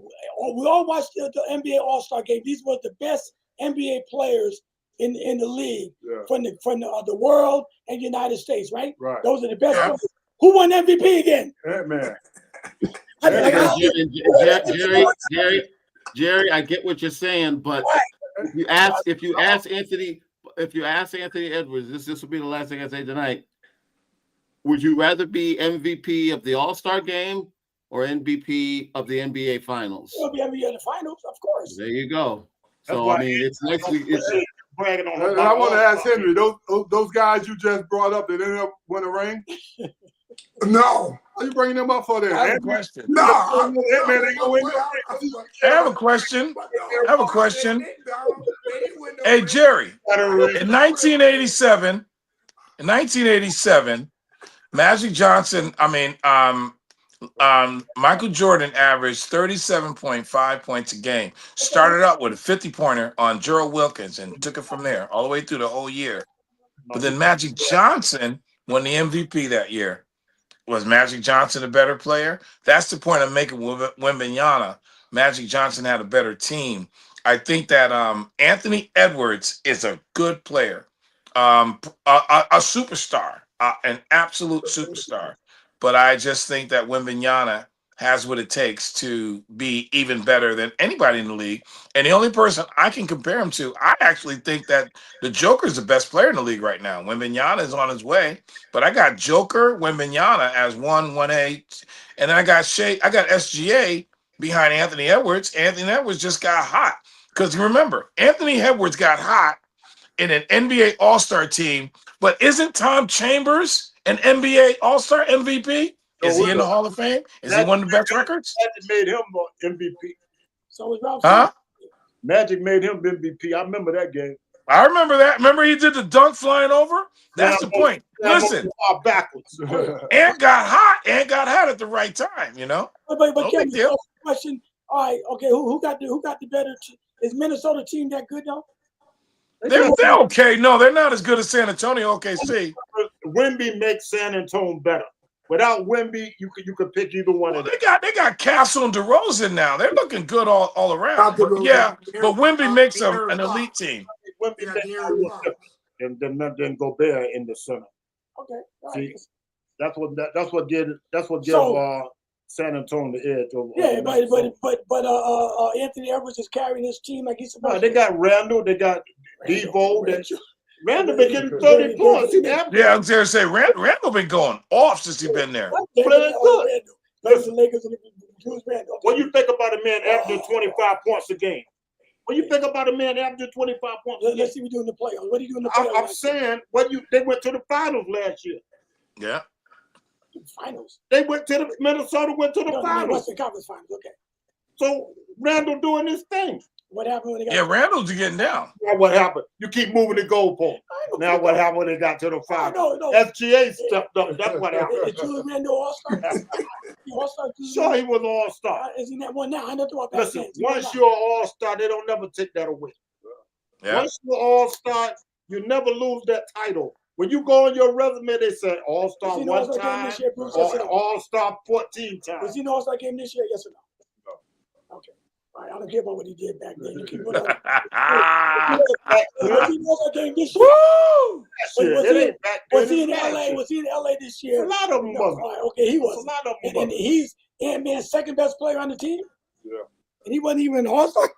we all watched the NBA All-Star game. These were the best NBA players in the league from the world and United States, right? Right. Those are the best players. Who won MVP again? Ant-Man. Jerry, I get what you're saying, but if you ask Anthony Edwards, this will be the last thing I say tonight. Would you rather be MVP of the All-Star game or MVP of the NBA Finals? It'll be MVP of the Finals, of course. There you go. So I mean, it's nice. Bragging on. And I want to ask Henry, those guys you just brought up, did they end up win a ring? No. Are you bringing them up for that? I have a question. No. I have a question. Hey, Jerry, in 1987, Magic Johnson, Michael Jordan averaged 37.5 points a game. Started out with a 50-pointer on Gerald Wilkins and took it from there all the way through the whole year. But then Magic Johnson won the MVP that year. Was Magic Johnson a better player? That's the point I'm making with Wembanyama. Magic Johnson had a better team. I think that Anthony Edwards is a good player, a superstar, an absolute superstar. But I just think that Wembanyama has what it takes to be even better than anybody in the league. And the only person I can compare him to, I actually think that the Joker is the best player in the league right now. Wembanyama is on his way, but I got Joker, Wembanyama as 1A, and then I got SGA behind Anthony Edwards. Anthony Edwards just got hot because remember, Anthony Edwards got hot in an NBA All-Star team, but isn't Tom Chambers an NBA All-Star MVP? Is he in the Hall of Fame? Is he one of the best records? Magic made him MVP. So was Ralph. Huh? Magic made him MVP. I remember that game. I remember that. Remember he did the dunk flying over? That's the point. Listen, backwards. Ant got hot at the right time, you know? But Kevin, question. All right, okay, who got the better is Minnesota team that good though? They're okay. No, they're not as good as San Antonio OKC. Wemby makes San Antonio better. Without Wemby, you could pick either one Well, of them. they got Castle and DeRozan now. They're looking good all around. Not But DeRozan, yeah, but Wemby makes De'Aaron an elite Fox. team. Wemby Yeah, makes De'Aaron a little Fox. different than Gobert in the center. Okay. All See, right. that's what give So- San Antonio the edge over. Yeah, over Minnesota. but Anthony Edwards is carrying his team like he's No, supposed they to. got Randall, they got Devo. Randall. Randall been getting 30 points. Yeah, I was going to say Randall been going off since he's been there. Playing good. Listen, Lakers and Julius Randle. When you think about a man averaging 25 points a game, when you think about a man averaging 25 points a game, Let's see what we do in the playoffs. What do you do in the playoffs? I'm saying they went to the finals last year. Yeah. Finals. Minnesota went to the No, finals. Western Conference Finals. Okay. So Randall doing his thing. What happened when they got? Yeah, Randall's getting down. Now what happened? You keep moving the goalpost. Now what happened when they got to the finals? No. FGA stepped up. That's what happened. Is Julius Randle All-Star? All-Star. Sure, he was an all-star. Is he that one now? I know about that. Listen, once you're an all-star, they don't never take that away. Yeah. Once you're an all-star, you never lose that title. When you go on your resume, they say all-star one time, or all-star 14 times. Was he in the All-Star game this year? Yes or no? Okay. All right, I don't care about what he did back then. You keep going on. Was he in the All-Star game this year? Was he in LA? Was he in LA this year? A lot of them wasn't. Right, okay, he was. A lot of them And wasn't. he's Ant-Man's second best player on the team? Yeah. And he wasn't even an All-Star?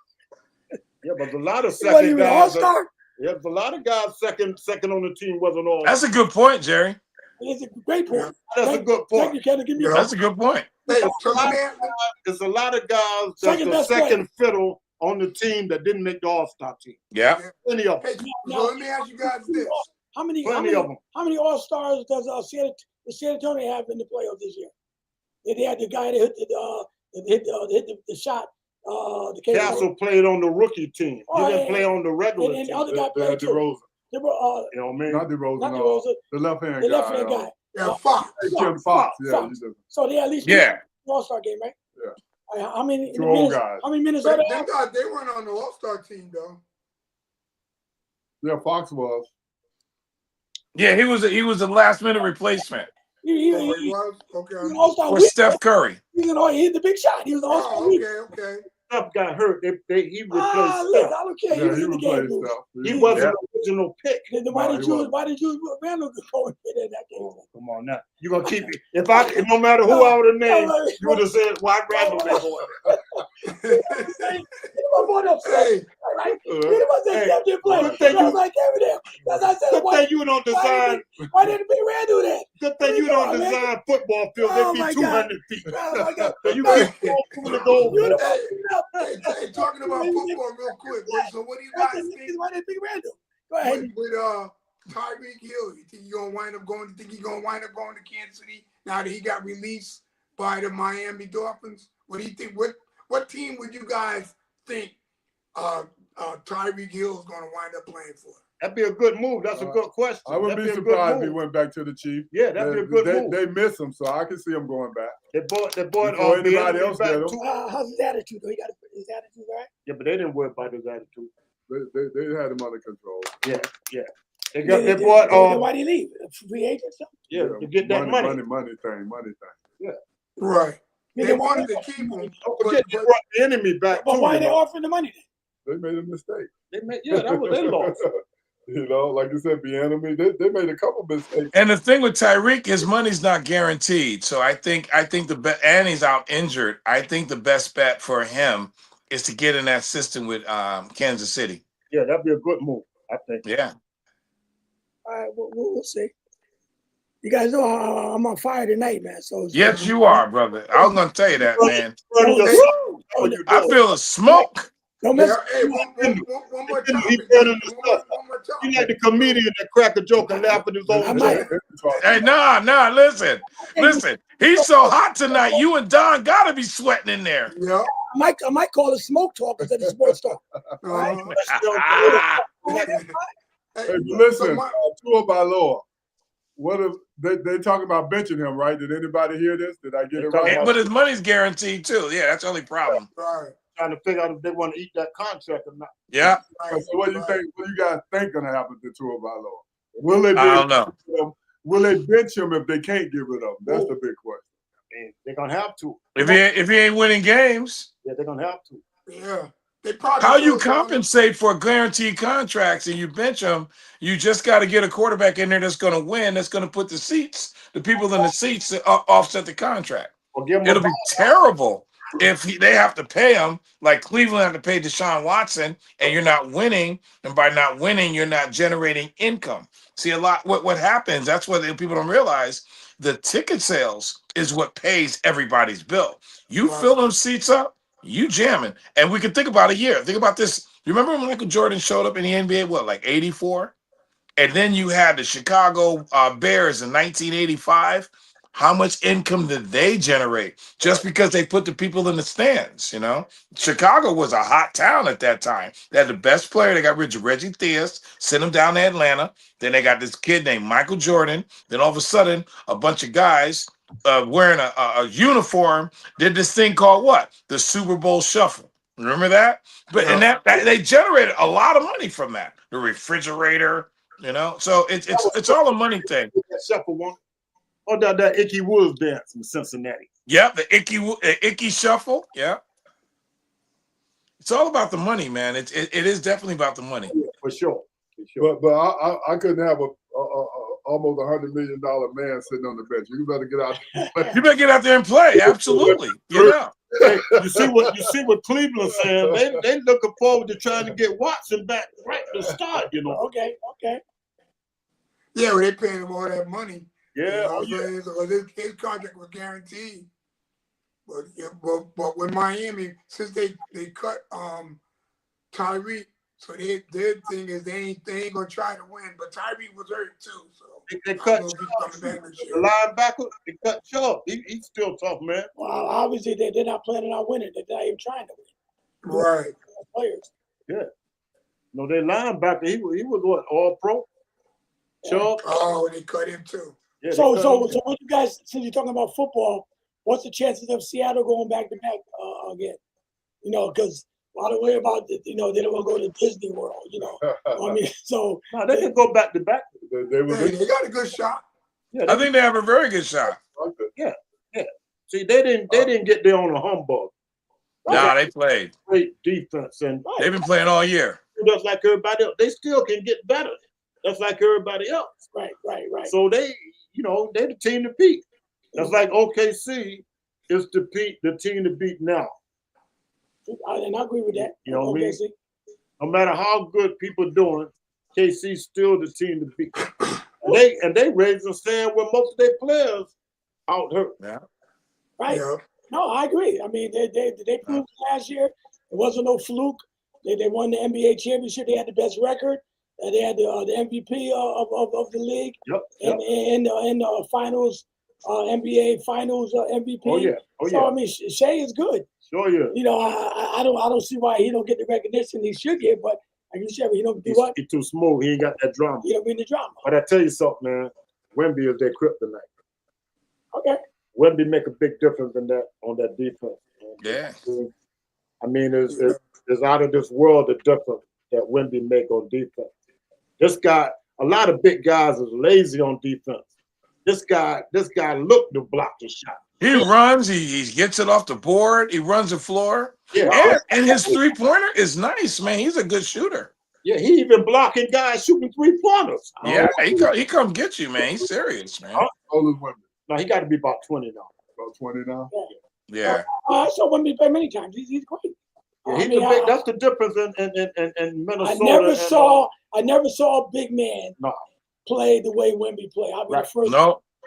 Yeah, but a lot of He wasn't second even an guys. All-Star? Yeah, a lot of guys second on the team wasn't all. That's a good point, Jerry. It's a great point. That's a good Thank point. you, Kevin. Give me That's a good point. Hey, so There's let a lot of guys that's Second the best second fiddle on the team that didn't make the All-Star team. Yeah. Plenty of them. Hey, so let me ask you guys this. How many Plenty of them. All-Stars does San Antonio have in the playoffs this year? They had the guy that hit the shot. The Castle played on the rookie team. He Oh, didn't yeah. play on the regular And the team. other guy They had played too. DeRozan. They were, You know what I mean? Not DeRozan. not DeRozan, The left-hand the guy. left-hand guy. Yeah, Fox. Kevin Fox. Yeah, Fox. you did. So they at least Yeah. All-Star game, right? Yeah. How many? Two old guys. How many They Minnesota? have? weren't on the All-Star team though. Yeah, Fox was. Yeah, he was a last minute replacement He Oh, he was was? Okay. an All-Star. for Steph Curry. He hit the big shot. He was an All-Star. Oh, week. okay. Steph got hurt. He replaced Look, Steph. I don't care. Yeah, He was he in the game. replaced stuff. He wasn't the original pick. Then No, he wasn't. Why did you Randall go and get in that game? Oh, come on now. You're gonna keep it. No matter who I would have named, you would have said, why Randall didn't go in? Hey, right? He was Hey, Steph didn't play. good thing I was you- like, everything. As I said, Good why thing you don't design. didn't Big Randall then? Good thing you don't design football field. Oh, They'd my be God. 200 feet. Oh, my God. So you can go through the goal. Hey, talking about football real quick. So what do you guys think Why didn't Big Randall? Go ahead. with Tyreek Hill? You think he's gonna wind up going to Kansas City now that he got released by the Miami Dolphins? What do you think? What team would you guys think Tyreek Hill is gonna wind up playing for? That'd be a good move. That's a good question. I wouldn't That'd be a good surprised if he move. went back to the Chiefs. Yeah, that'd be a good move. They miss him, so I can see him going back. They bought Before anybody else back did him. too. How's his attitude? Though? He got his attitude right. Yeah, but they didn't worry about his attitude. They had him under control. Yeah. They bought Why did he leave? Free agent? Or something? to get that money. Money thing. Right. Yeah, They wanted to keep him. Don't forget they brought the enemy back But too. why are they offering the money then? They made a mistake. That was their loss. You know, like you said, the enemy. They made a couple mistakes. And the thing with Tyreek, his money's not guaranteed. So I think and he's out injured. I think the best bet for him is to get in that system with Kansas City. Yeah, that'd be a good move, I think. Yeah. All right, we'll see. You guys know I'm on fire tonight, man. So Yes, you are, brother. I was gonna tell you that, man. Running your I feel a smoke. Don't Yeah, mess. hey, one more He topic. running the stuff. One more You topic. like the comedian that crack a joke and laugh at his I own might. joke. Hey, nah, listen. He's so hot tonight. You and Don gotta be sweating in there. Yeah. I might call it smoke talk instead of sports talk. Ah, Hey, Hey, listen, so my- Tua Baloa. What if they talking about benching him? Right? Did anybody hear this? Did I get it right? but his money's guaranteed too. Yeah, that's the only problem. Right. Trying to figure out if they want to eat that contract or not. Yeah, So what do you think? What do you guys think gonna happen to Tua Baloa? Will they be I don't know. will they bench him if they can't get rid of him? That's the big question. And they're gonna have to. If he ain't winning games, Yeah, they're gonna have to. Yeah. They probably how you could, Donnie. compensate for guaranteed contracts and you bench them? You just got to get a quarterback in there that's going to win. That's going to put the people in the seats to offset the contract. Or give them It'll be terrible if they have to pay him like Cleveland have to pay Deshaun Watson, and you're not winning. And by not winning, you're not generating income. See, a lot what happens. That's what people don't realize. The ticket sales is what pays everybody's bill. You Right. fill them seats up. You jamming. And we can think about a year. Think about this. You remember when Michael Jordan showed up in the NBA, what, like 84? And then you had the Chicago Bears in 1985. How much income did they generate just because they put the people in the stands? You know, Chicago was a hot town at that time. They had the best player. They got rid of Reggie Theus, sent him down to Atlanta. Then they got this kid named Michael Jordan. Then all of a sudden, a bunch of guys wearing a uniform did this thing called what? The Super Bowl Shuffle. Remember that? But and that they generated a lot of money from that. The refrigerator, you know. So it's all a money thing. that shuffle one. Oh, that Icky Woods dance from Cincinnati. Yep, the Icky Shuffle. Yeah. It's all about the money, man. It is definitely about the money. Yeah, for sure. For sure. But I couldn't have a almost $100 million man sitting on the bench. You better get out. You better get out there and play. Absolutely. You know. Hey, you see what Cleveland saying? They looking forward to trying to get Watson back right to start. You know. Okay. Yeah, well, they paying him all that money. Yeah. You know, so his contract was guaranteed. But with Miami, since they cut Tyreek, so their thing is they ain't gonna try to win. But Tyreek was hurt too, so They cut I don't know if he's coming back this year. the linebacker. They cut Chubb. He's still tough, man. Well, obviously they're not planning on winning. They're not even trying to win. Right. Players. Yeah. No, their linebacker. He was what, all pro? Chubb. Oh, they cut him too. Yeah, So they cut him. what you guys, since you're talking about football, what's the chances of Seattle going back to back again? You know, because a lot of worry about they don't want to go to Disney World. You know, I mean, so No, they can go back to back. They were Hey, they got a good shot. Yeah, I think they have a very good shot. See, they didn't get there on a humbug. Nah, they played. Great defense and They've been playing all year. just like everybody else. They still can get better. That's like everybody else. right. So they're the team to beat. That's like OKC is the team to beat now. And I agree with that. You know what I mean? see. No matter how good people doing, KC's still the team to beat. And they raised the stand where most of their players out hurt. Yeah. Right. Yeah. No, I agree. I mean, they proved last year. It wasn't no fluke. They won the NBA championship. They had the best record. They had the MVP of the league. Yep. And the finals, NBA finals MVP. Oh yeah. So I mean, Shea is good. Sure, yeah. You know, I don't see why he don't get the recognition he should get. But like you said, he don't do what? He's too smooth. He ain't got that drama. He don't bring the drama. But I tell you something, man. Wemby is their kryptonite. Okay. Wemby make a big difference in that on that defense. Yeah. I mean, it's out of this world the difference that Wemby make on defense. This guy, a lot of big guys is lazy on defense. This guy looked to block the shot. He runs, he gets it off the board, he runs the floor. Yeah. And his three-pointer is nice, man. He's a good shooter. Yeah, he even blocking guys shooting 3-pointers. Yeah, he come get you, man. He's serious, man. How old is Wemby? No, he got to be about 20 now. About 20 now? Yeah. I saw Wemby play many times. He's great. Yeah, that's the difference in Minnesota. I never saw a big man No. play the way Wemby played. I'll be the first.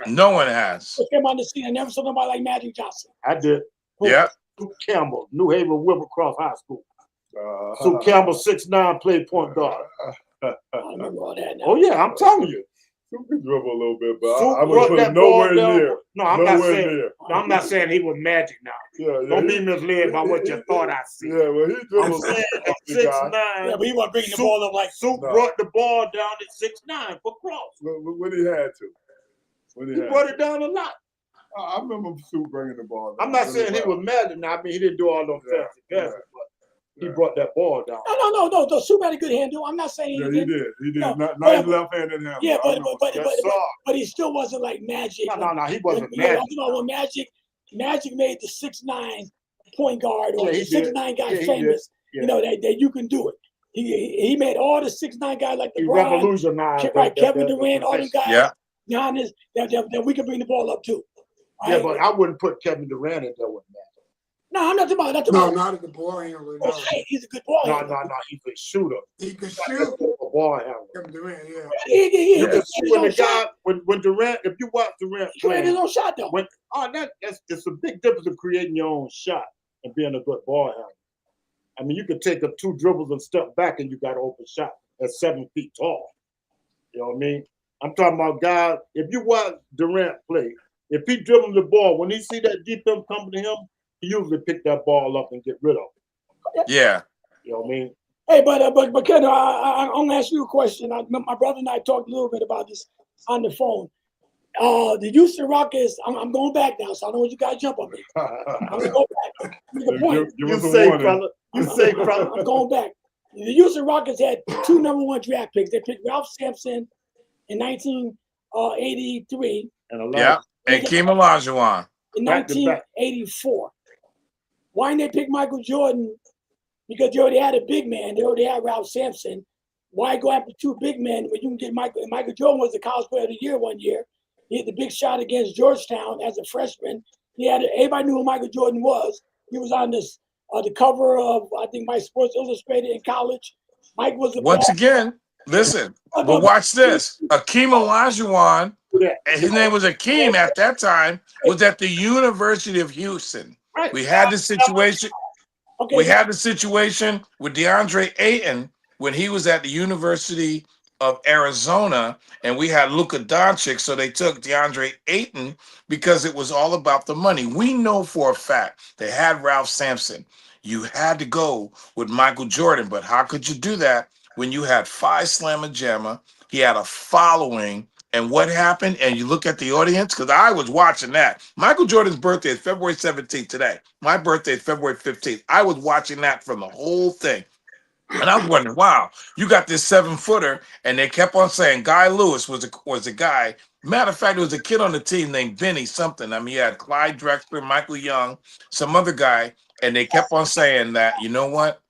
No one has. First came on the scene. I never saw nobody like Magic Johnson. I did. Yeah. Sue Campbell, New Haven Rivercross High School. Sue Campbell, 6'9", played point guard. I remember all that now. Oh yeah, I'm telling you. Sue can dribble a little bit, but Sue I would brought put that him nowhere ball down. near. No, I'm not near. saying he was Magic now. Yeah, Don't be misled by what you thought I see. Yeah, well, he I'm dribbles. saying at the guy. 6'9", Yeah, but he wasn't bringing the Sue- ball up like Sue brought the ball down at 6'9" for cross. When he had to. He brought it down a lot. I remember Sue bringing the ball down. I'm not saying he was Magic now. I mean, he didn't do all those fancy passes, he brought that ball down. No. Super had a good handle. I'm not saying Yeah, he he didn't. did. He did. No, Nice left-handed handle. Yeah, I remember. but he still wasn't like Magic. No, he wasn't Yeah, Magic. I'm talking about when Magic made the 6'9" point guard or the 6'9" guy famous. Yeah. You know that you can do it. He made all the 6'9" guys like He LeBron, revolutionized Kevin Durant, all them guys. Yeah. Giannis, that we can bring the ball up too. Yeah, Right? but I wouldn't put Kevin Durant in there with Magic. No, I'm not talking about. No, not at the ball handler. No. Okay, he's a good ball handler. No, he's a shooter. He can He's shoot. a ball handler. Kevin Durant, yeah. He You can can shoot his when own the shot. guy when Durant, if you watch Durant He created his play, own shot though. that's it's a big difference in creating your own shot and being a good ball handler. I mean, you could take up 2 dribbles and step back and you got an open shot at 7 feet tall. You know what I mean? I'm talking about guys. If you watch Durant play, if he dribbles the ball, when he see that defense coming to him, he usually pick that ball up and get rid of it. Yeah. You know what I mean? Hey, but Ken, I'm gonna ask you a question. My brother and I talked a little bit about this on the phone. The Houston Rockets. I'm going back now, so I don't want you guys jump on me. I'm gonna go back. Make a point. Give us a say, warning. brother. You say, brother. I'm going back. The Houston Rockets had 2 #1 draft picks. They picked Ralph Sampson in 1983. And Yeah. And Keem Olajuwon. In Back to back. 1984. Why didn't they pick Michael Jordan? Because they already had a big man. They already had Ralph Sampson. Why go after 2 big men when you can get Michael? And Michael Jordan was the College Player of the Year one year. He had the big shot against Georgetown as a freshman. Everybody knew who Michael Jordan was. He was on this the cover of I think my Sports Illustrated in college. Mike was Once again, listen, but watch this. Akeem Olajuwon, and his name was Akeem at that time, was at the University of Houston. Right. We had the situation. Okay. We had the situation with DeAndre Ayton when he was at the University of Arizona, and we had Luka Doncic, so they took DeAndre Ayton because it was all about the money. We know for a fact they had Ralph Sampson. You had to go with Michael Jordan, but how could you do that when you had Phi Slamma Jamma? He had a following, and what happened? And you look at the audience, because I was watching that. Michael Jordan's birthday is February 17th today. My birthday is February 15th. I was watching that from the whole thing. And I was wondering, wow, you got this 7-footer, and they kept on saying Guy Lewis was a guy. Matter of fact, there was a kid on the team named Benny something. I mean, you had Clyde Drexler, Michael Young, some other guy, and they kept on saying that, you know what?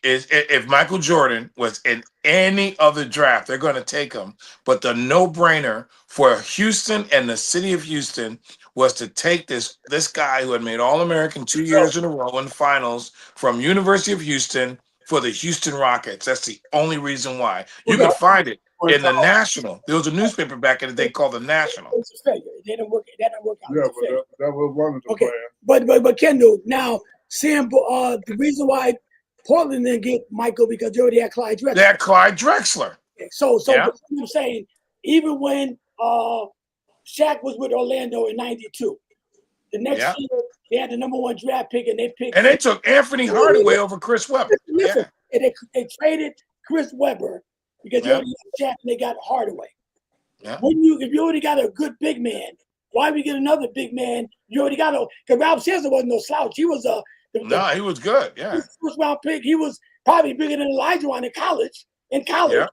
If Michael Jordan was in any other draft, they're going to take him. But the no-brainer for Houston and the city of Houston was to take this guy who had made All-American 2 years in a row in the finals from University of Houston for the Houston Rockets. That's the only reason why. You can find it in the National. There was a newspaper back in the day called the National. It's a failure. They didn't work. That didn't work out. Yeah, It's a failure. but that was one of the Okay. plans. But Kendall, now Sam, the reason why Portland didn't get Michael because they already had Clyde Drexler. They had Clyde Drexler. So Yeah. I'm saying, even when Shaq was with Orlando in '92, the next Yeah. year they had the #1 draft pick and they picked. And they took Anthony Hardaway over Chris Webber. Listen, Yeah. and they traded Chris Webber because they already had Shaq and they got Hardaway. Yeah. If you already got a good big man, why we get another big man? You already got because Ralph Sampson wasn't no slouch. He was No, he was good. Yeah. first round pick. He was probably bigger than Olajuwon in college. Yeah.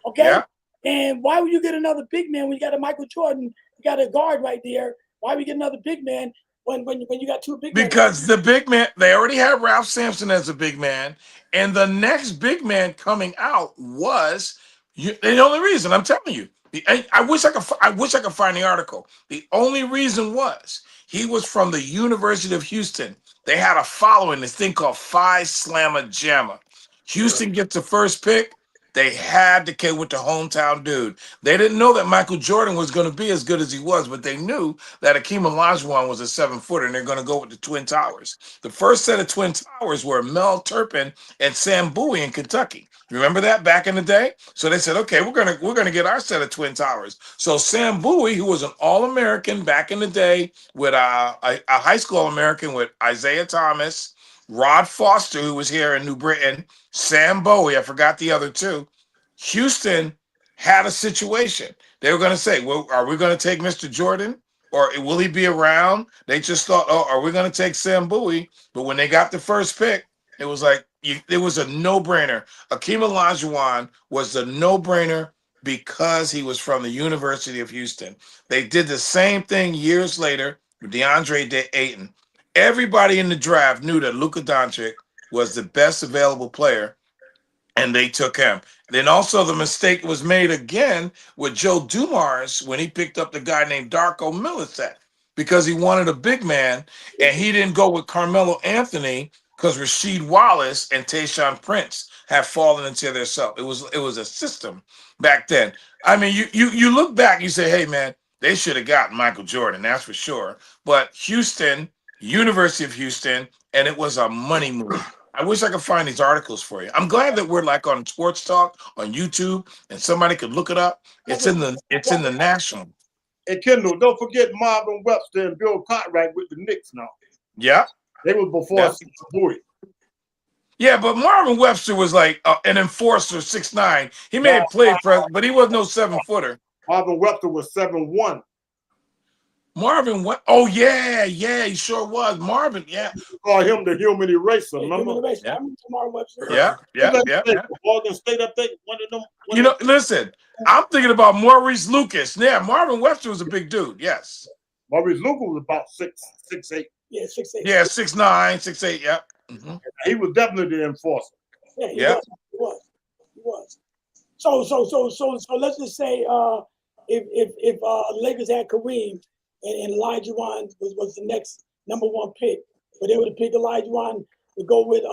Okay. Yeah. And why would you get another big man when you got a Michael Jordan? You got a guard right there. Why would you get another big man when you got 2 big men? Because the big man, they already had Ralph Sampson as a big man, and the next big man coming out was the only reason I'm telling you. I wish I could find the article. The only reason was he was from the University of Houston. They had a following, this thing called Phi Slamma Jamma. Houston gets the first pick. They had to go with the hometown dude. They didn't know that Michael Jordan was going to be as good as he was, but they knew that Akeem Olajuwon was a 7-footer, and they're going to go with the Twin Towers. The first set of Twin Towers were Mel Turpin and Sam Bowie in Kentucky. Remember that back in the day? So they said, okay, we're gonna get our set of Twin Towers. So Sam Bowie, who was an All-American back in the day, with a high school All-American with Isaiah Thomas, Rod Foster, who was here in New Britain, Sam Bowie, I forgot the other 2. Houston had a situation. They were going to say, well, are we going to take Mr. Jordan or will he be around? They just thought, oh, are we going to take Sam Bowie? But when they got the first pick, it was like, it was a no-brainer. Akeem Olajuwon was a no-brainer because he was from the University of Houston. They did the same thing years later with DeAndre Ayton. Everybody in the draft knew that Luka Doncic was the best available player, and they took him. Then also the mistake was made again with Joe Dumars when he picked up the guy named Darko Milicic because he wanted a big man, and he didn't go with Carmelo Anthony because Rasheed Wallace and Tayshaun Prince have fallen into their self. It was a system back then. I mean, you look back, you say, hey man, they should have gotten Michael Jordan, that's for sure. But Houston, University of Houston, and it was a money move. I wish I could find these articles for you. I'm glad that we're like on Sports Talk on YouTube and somebody could look it up. It's in the National. And Kendall, don't forget Marvin Webster and Bill Cartwright with the Knicks now. Yeah. They was before Boyd. Yeah, but Marvin Webster was like an enforcer, 6'9". He may have played for, but he was no 7-footer. Marvin Webster was 7'1". Marvin, what? Oh yeah, he sure was. Marvin, yeah. Call him the human eraser. Human eraser. Yeah. I remember Marvin Webster. Yeah. Oregon State, I think, one of them. You know, listen, I'm thinking about Maurice Lucas. Yeah, Marvin Webster was a big dude. Yes. Maurice Lucas was about 6'8". Yeah, 6'8". Yeah, 6'9", 6'8". Yeah. Mm-hmm. He was definitely the enforcer. Yeah, he was. So let's just say if Lakers had Kareem and Olajuwon was the next #1 pick, but they would have picked Olajuwon to go with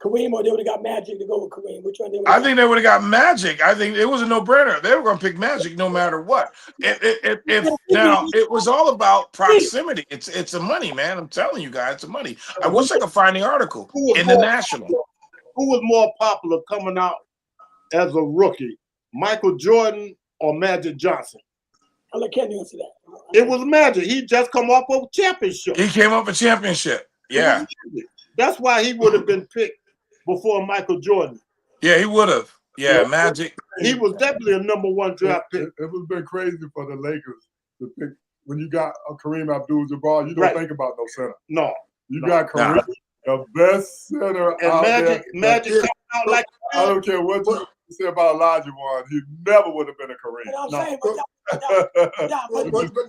Kareem, or they would have got Magic to go with Kareem. Which one? I think they would have got Magic. I think it was a no-brainer. They were going to pick Magic no matter what. Now it was all about proximity. It's a money, man. I'm telling you guys, it's a money. I wish I could find the article in the National. Who was more popular coming out as a rookie, Michael Jordan or Magic Johnson? I'll let Kenny answer that. It was Magic. He just come off of a championship. He came up a championship. Yeah. That's why he would have been picked before Michael Jordan. Yeah, he would have. Yeah, Magic. He was definitely a #1 draft pick. It was been crazy for the Lakers to pick when you got Kareem Abdul-Jabbar. You don't think about no center. No. You got Kareem, the best center and out Magic there. coming out like I don't care what you say about Olajuwon. He never would have been a Kareem. But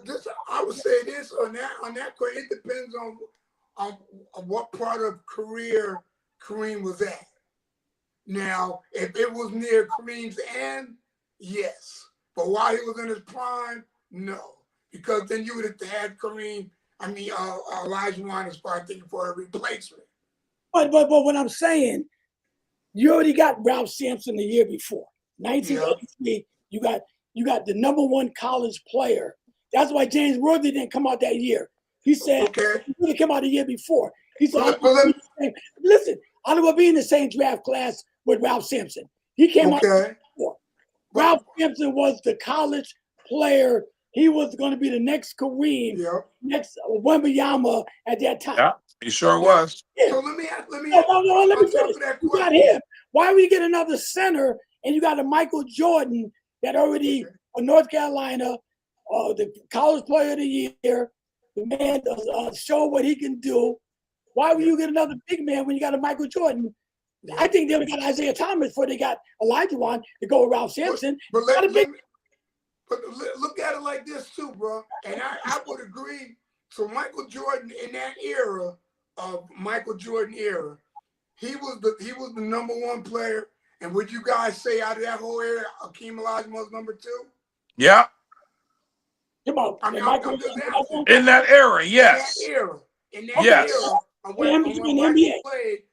this, I would say this on that. It depends on what part of career Kareem was at. Now, if it was near Kareem's end, yes. But while he was in his prime, no. Because then you would have had Kareem, Olajuwon as far as thinking for a replacement. But what I'm saying, you already got Ralph Sampson the year before. 1983, you got the #1 college player. That's why James Worthy didn't come out that year. He said he would have come out the year before. He said, listen, I would be in the same draft class with Ralph Sampson. He came out before. Ralph Sampson was the college player. He was going to be the next Kareem, next Wembanyama at that time. Yeah, he sure was. Yeah. So let me finish. You got him. Why would you get another center and you got a Michael Jordan that already North Carolina, the college player of the year, the man show what he can do. Why would you get another big man when you got a Michael Jordan? I think they would have got Isaiah Thomas before they got Olajuwon to go with Ralph Sampson. But look at it like this too, bro. And I would agree. So Michael Jordan in that era of Michael Jordan era, he was the #1 player. And would you guys say out of that whole era, Akeem Olajuwon was #2? Yeah. Come on. I'm just asking. In that era, yes. In that era. When NBA. Played,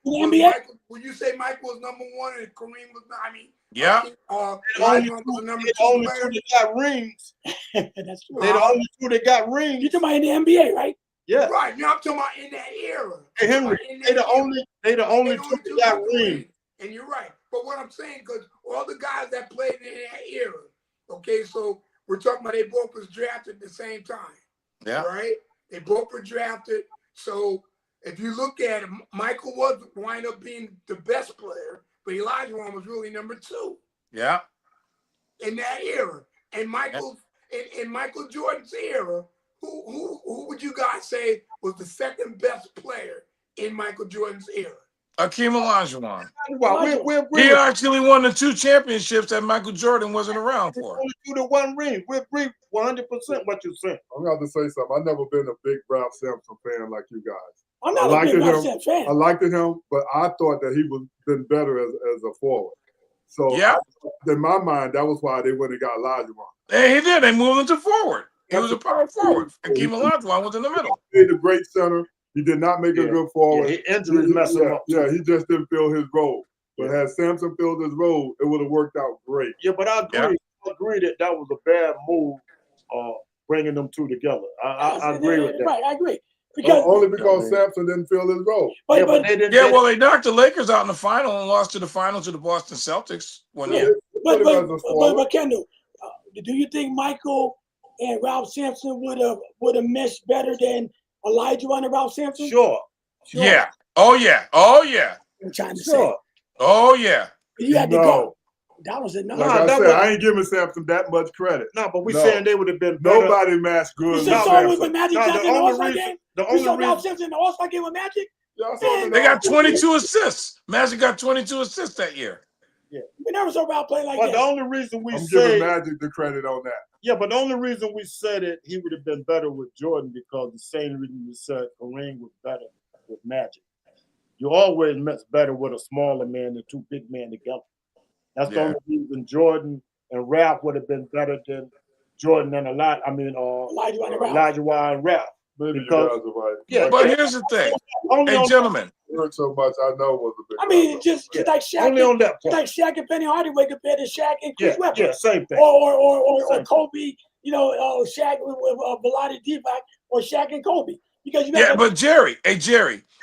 would you say Michael was #1 and Kareem was not? Yeah. Olajuwon was the #2 player. That got rings. That's true. They're the only two that got rings. You're talking about in the NBA, right? Yeah. Right. I'm talking about in that era. Hey, Henry, they the only two that got rings. And you're right. But what I'm saying, because all the guys that played in that era, okay, so we're talking about they both was drafted at the same time. Yeah. Right? They both were drafted. So if you look at it, Michael wind up being the best player, but Olajuwon was really #2. Yeah. In that era. And in Michael Jordan's era, who would you guys say was the second best player in Michael Jordan's era? Akeem Olajuwon. Why? We agree He with actually won the 2 championships that Michael Jordan wasn't around for. only 2 to 1 ring. We agree 100% what you're saying. I'm going to say something. I've never been a big Ralph Sampson fan like you guys. I'm not a big Ralph Sampson fan. I liked him, but I thought that he was been better as a forward. So Yeah. in my mind, that was why they went and got Olajuwon. And he did. They moved him to forward. He was a power forward. Akeem Olajuwon was in the middle. He made a great center. He did not make a good forward. Yeah, injuries messed him up. Yeah, he just didn't fill his role. But had Sampson filled his role, it would have worked out great. Yeah, but I agree. Yeah. I agree that was a bad move, bringing them 2 together. I agree with that. Right, I agree. Because only because Sampson didn't fill his role. But they didn't. Yeah, well, they knocked the Lakers out in the final and lost to the final to the Boston Celtics one year. But Kendall, do you think Michael and Ralph Sampson would have meshed better than Olajuwon and Ralph Sampson? Sure. Yeah. Oh yeah. Oh yeah. I'm trying to say. Oh yeah. You had to go. That was enough. Like I said, I ain't giving Sampson that much credit. No, but we saying they would have been better. Nobody matched good. You saw with Magic Johnson in the All-Star game? You saw Ralph Sampson in the All-Star game with Magic? They got 22 assists. Magic got 22 assists that year. Yeah. We never saw Ralph play like that. But the only reason I'm giving Magic the credit on that. Yeah, but the only reason we said it, he would have been better with Jordan because the same reason we said Kareem was better with Magic. You always mess better with a smaller man than 2 big men together. That's the only reason Jordan and Ralph would have been better than Jordan and Olajuwon and Ralph. Maybe you guys are right. Yeah, but here's the thing. Hey, gentlemen. Hurt so much, I know was a big. I mean, just like Shaq. Only on that point. Like Shaq and Penny Hardaway compared to Shaq and Chris Webber. Yeah, same thing. Or Kobe, Shaq with Vlade Divac, or Shaq and Kobe. Because but Jerry,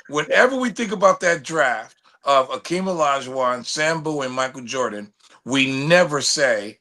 whenever we think about that draft of Akeem Olajuwon, Sam Bowie, and Michael Jordan, we never say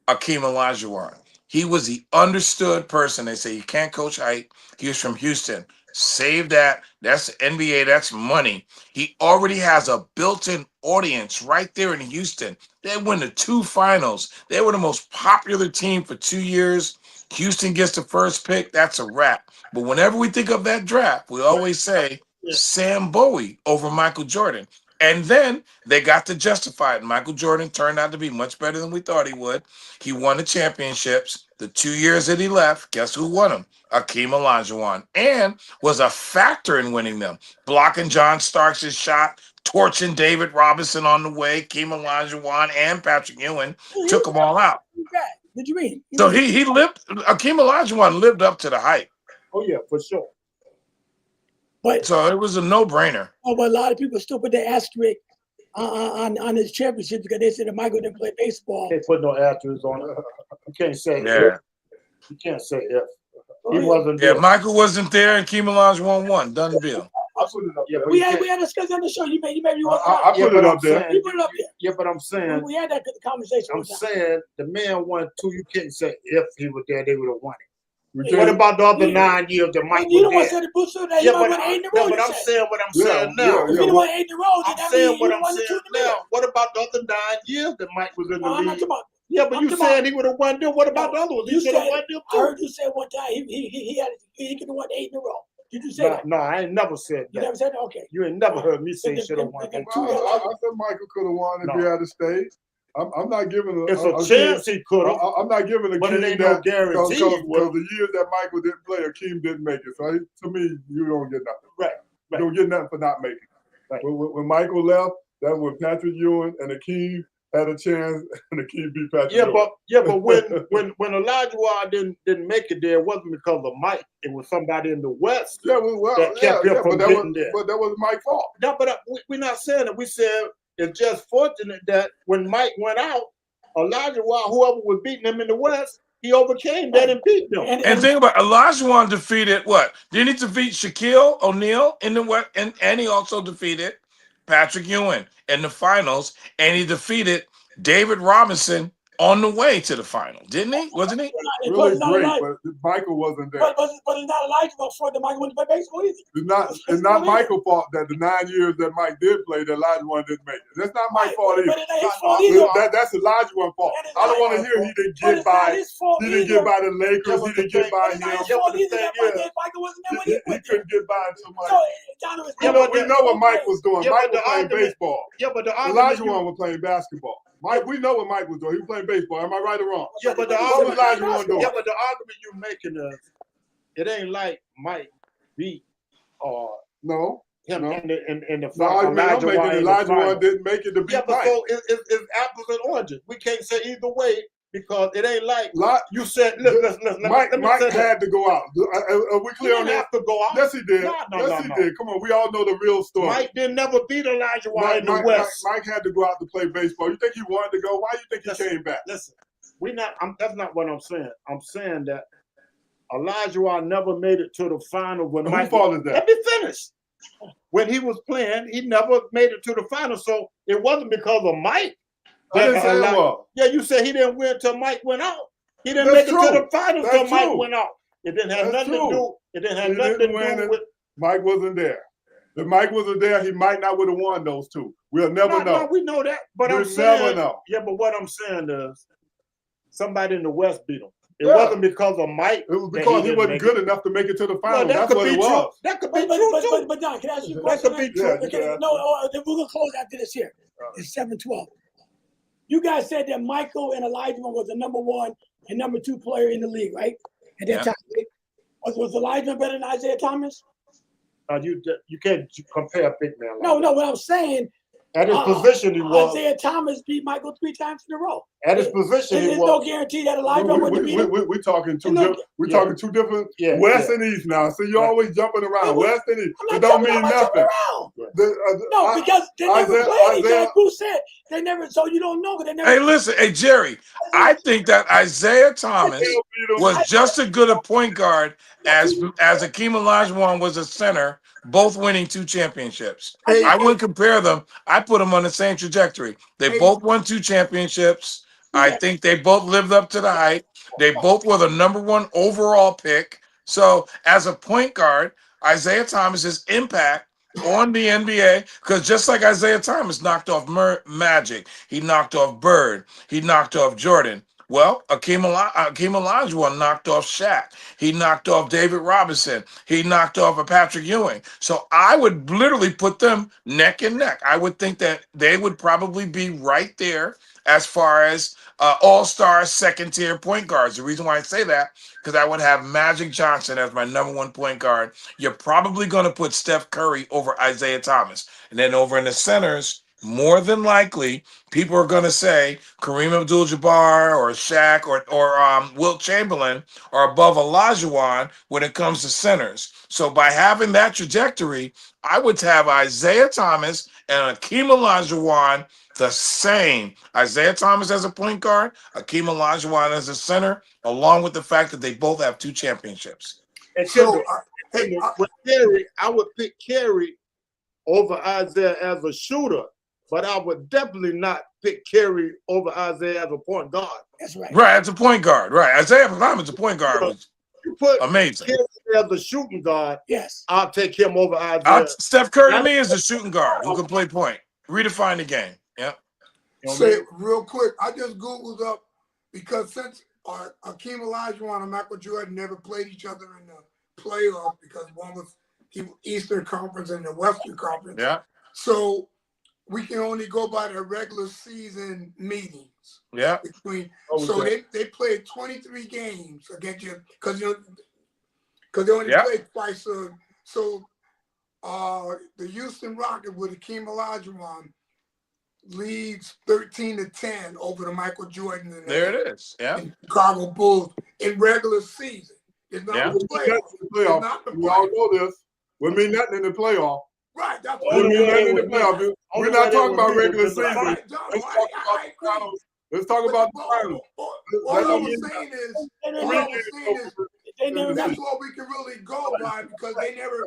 Akeem Olajuwon. He was the understood person. They say you can't coach height. He was from Houston. Save that. That's NBA. That's money. He already has a built-in audience right there in Houston. They win the 2 finals. They were the most popular team for 2 years. Houston gets the first pick. That's a wrap. But whenever we think of that draft, we always say Sam Bowie over Michael Jordan. And then they got to justify it. Michael Jordan turned out to be much better than we thought he would. He won the championships. The 2 years that he left, guess who won them? Akeem Olajuwon. And was a factor in winning them. Blocking John Starks' shot, torching David Robinson on the way. Akeem Olajuwon and Patrick Ewing took them all out. What do you mean? So Akeem Olajuwon lived up to the hype. Oh, yeah, for sure. So it was a no-brainer. But a lot of people still put their asterisk on his championship because they said that Michael didn't play baseball. They put no asterisks on it. You can't say if. You can't say if. He wasn't there. there. Michael wasn't there, and Akeem Olajuwon won. Done deal. I put it up there. We had discussed on the show. You maybe I put it up there. You put it up there. Yeah, but I'm saying we had that conversation. I'm saying the man won 2. You can't say if he was there, they would have won it. What about the other 9 years that Mike was there? You don't want to say the booster that you don't want 8 in a row. But I'm saying what I'm saying now. If you don't want 8 in a row, then I'm saying what I'm saying now. What about the other 9 years that Mike was in the league? Yeah, but you said he would have won them. What about the other ones? He should have won them too. I heard you say one time he could have won 8 in a row. Did you say that? No, I ain't never said that. You never said that? Okay. You ain't never heard me say he should have won them. I said Michael could have won if he had stayed. I'm not giving it's a chance he could have. I'm not giving a but it ain't no guarantee. Because the years that Michael didn't play, Akeem didn't make it. So to me, you don't get nothing. Right. You don't get nothing for not making it. Right. When Michael left, that's when Patrick Ewing and Akeem had a chance, and Akeem beat Patrick Ewing. But when Olajuwon didn't make it there, it wasn't because of Mike. It was somebody in the West that kept him from getting there. But that wasn't Mike's fault. No, but we're not saying that. We said it's just fortunate that when Mike went out, Olajuwon, whoever was beating him in the West, he overcame that and beat them. And think about Olajuwon defeated what? Didn't he defeat Shaquille O'Neal in the West? And he also defeated Patrick Ewing in the finals, and he defeated David Robinson on the way to the final, didn't he? Wasn't he? Really great, but Michael wasn't there. But it's not Elijah's fault that Michael went to play baseball either. It's not Michael's fault that the 9 years that Mike did play, that Elijah didn't make it. That's not my fault either. But it ain't his fault either. That's Elijah's fault. I don't want to hear he didn't get by. He didn't get by the Lakers. He didn't get by him. He couldn't get by somebody. We know what Mike was doing. Mike was playing baseball. Yeah, but Elijah was playing basketball. Mike, we know what Mike was doing. He was playing baseball. Am I right or wrong? Yeah, but the argument you're making is, it ain't like Mike beat no him in the final. Elijah didn't make it to beat Mike. So it's apples and oranges. We can't say either way because it ain't like you said. Mike had to go out. Are we clear on that? Have to go out. Yes, he did. Yes, he did. Come on, we all know the real story. Mike didn't never beat Elijah in the West. Mike had to go out to play baseball. You think he wanted to go? Why do you think he came back? Listen, that's not what I'm saying. I'm saying that Elijah never made it to the final when Mike. Whose fault is that? Let me finish. When he was playing, he never made it to the final, so it wasn't because of Mike. I didn't say it was. Yeah, you said he didn't win until Mike went out. He didn't make it to the final until Mike went out. It didn't have nothing to do. It didn't have nothing to do with Mike wasn't there. If Mike wasn't there, he might not would have won those two. We'll never know. No, we know that. But I'm saying, yeah, but what I'm saying is, somebody in the West beat him. It wasn't because of Mike. It was because he wasn't good enough to make it to the final. That's what it was. That could be true too. But Don, can I ask you a question? That could be true. No, we're gonna close after this here. It's 7:12. You guys said that Michael and Elijah was the number 1 and number 2 player in the league, right? At that time, right? Was Elijah better than Isaiah Thomas? You can't compare big man. No. What I'm saying, at his position, he was. Isaiah Thomas beat Michael 3 times in a row. At his position, There's no guarantee that Elijah would beat him. We're talking two different West and East now. So you're always jumping around West and East. It don't mean nothing. No, because they never played. Like Bruce said, they never. So you don't know. They never. Hey, listen, Jerry. I think that Isaiah Thomas was just as good a point guard as Akeem Olajuwon was a center, both winning 2 championships. I wouldn't compare them. I put them on the same trajectory. They both won 2 championships. I think they both lived up to the hype. They both were the number 1 overall pick. So as a point guard, Isaiah Thomas's impact on the NBA, because just like Isaiah Thomas knocked off Magic, he knocked off Bird, he knocked off Jordan. Well, Akeem Olajuwon knocked off Shaq. He knocked off David Robinson. He knocked off Patrick Ewing. So I would literally put them neck and neck. I would think that they would probably be right there as far as all-star second-tier point guards. The reason why I say that, because I would have Magic Johnson as my number 1 point guard. You're probably going to put Steph Curry over Isaiah Thomas. And then over in the centers, more than likely, people are going to say Kareem Abdul-Jabbar or Shaq or Wilt Chamberlain are above Olajuwon when it comes to centers. So by having that trajectory, I would have Isaiah Thomas and Akeem Olajuwon the same. Isaiah Thomas as a point guard, Akeem Olajuwon as a center, along with the fact that they both have 2 championships. And so, with Kerry, I would pick Kerry over Isaiah as a shooter. But I would definitely not pick Kerry over Isaiah as a point guard. That's right. Right, as a point guard. Right. Isaiah Thomas as a point guard was amazing. Kerry as a shooting guard. Yes. I'll take him over Isaiah. Steph Curry to me is a shooting guard who can play point. Redefine the game. Yeah. Say real quick, I just Googled up because since Akeem Olajuwon and Michael Jordan never played each other in the playoff because one was Eastern Conference and the Western Conference. Yeah. So we can only go by the regular season meetings. Yeah. So they played 23 games against you because they only played twice. So the Houston Rockets with Akeem Olajuwon leads 13-10 over the Michael Jordan. There it is. Yeah. And Chicago Bulls in regular season. It's not the playoff. We all know this. Would mean nothing in the playoff. Right. That's what we mean nothing in the playoff. We're not talking about regular season. Right, Let's talk about the finals. All I was saying is They never That's met. what we can really go by because they never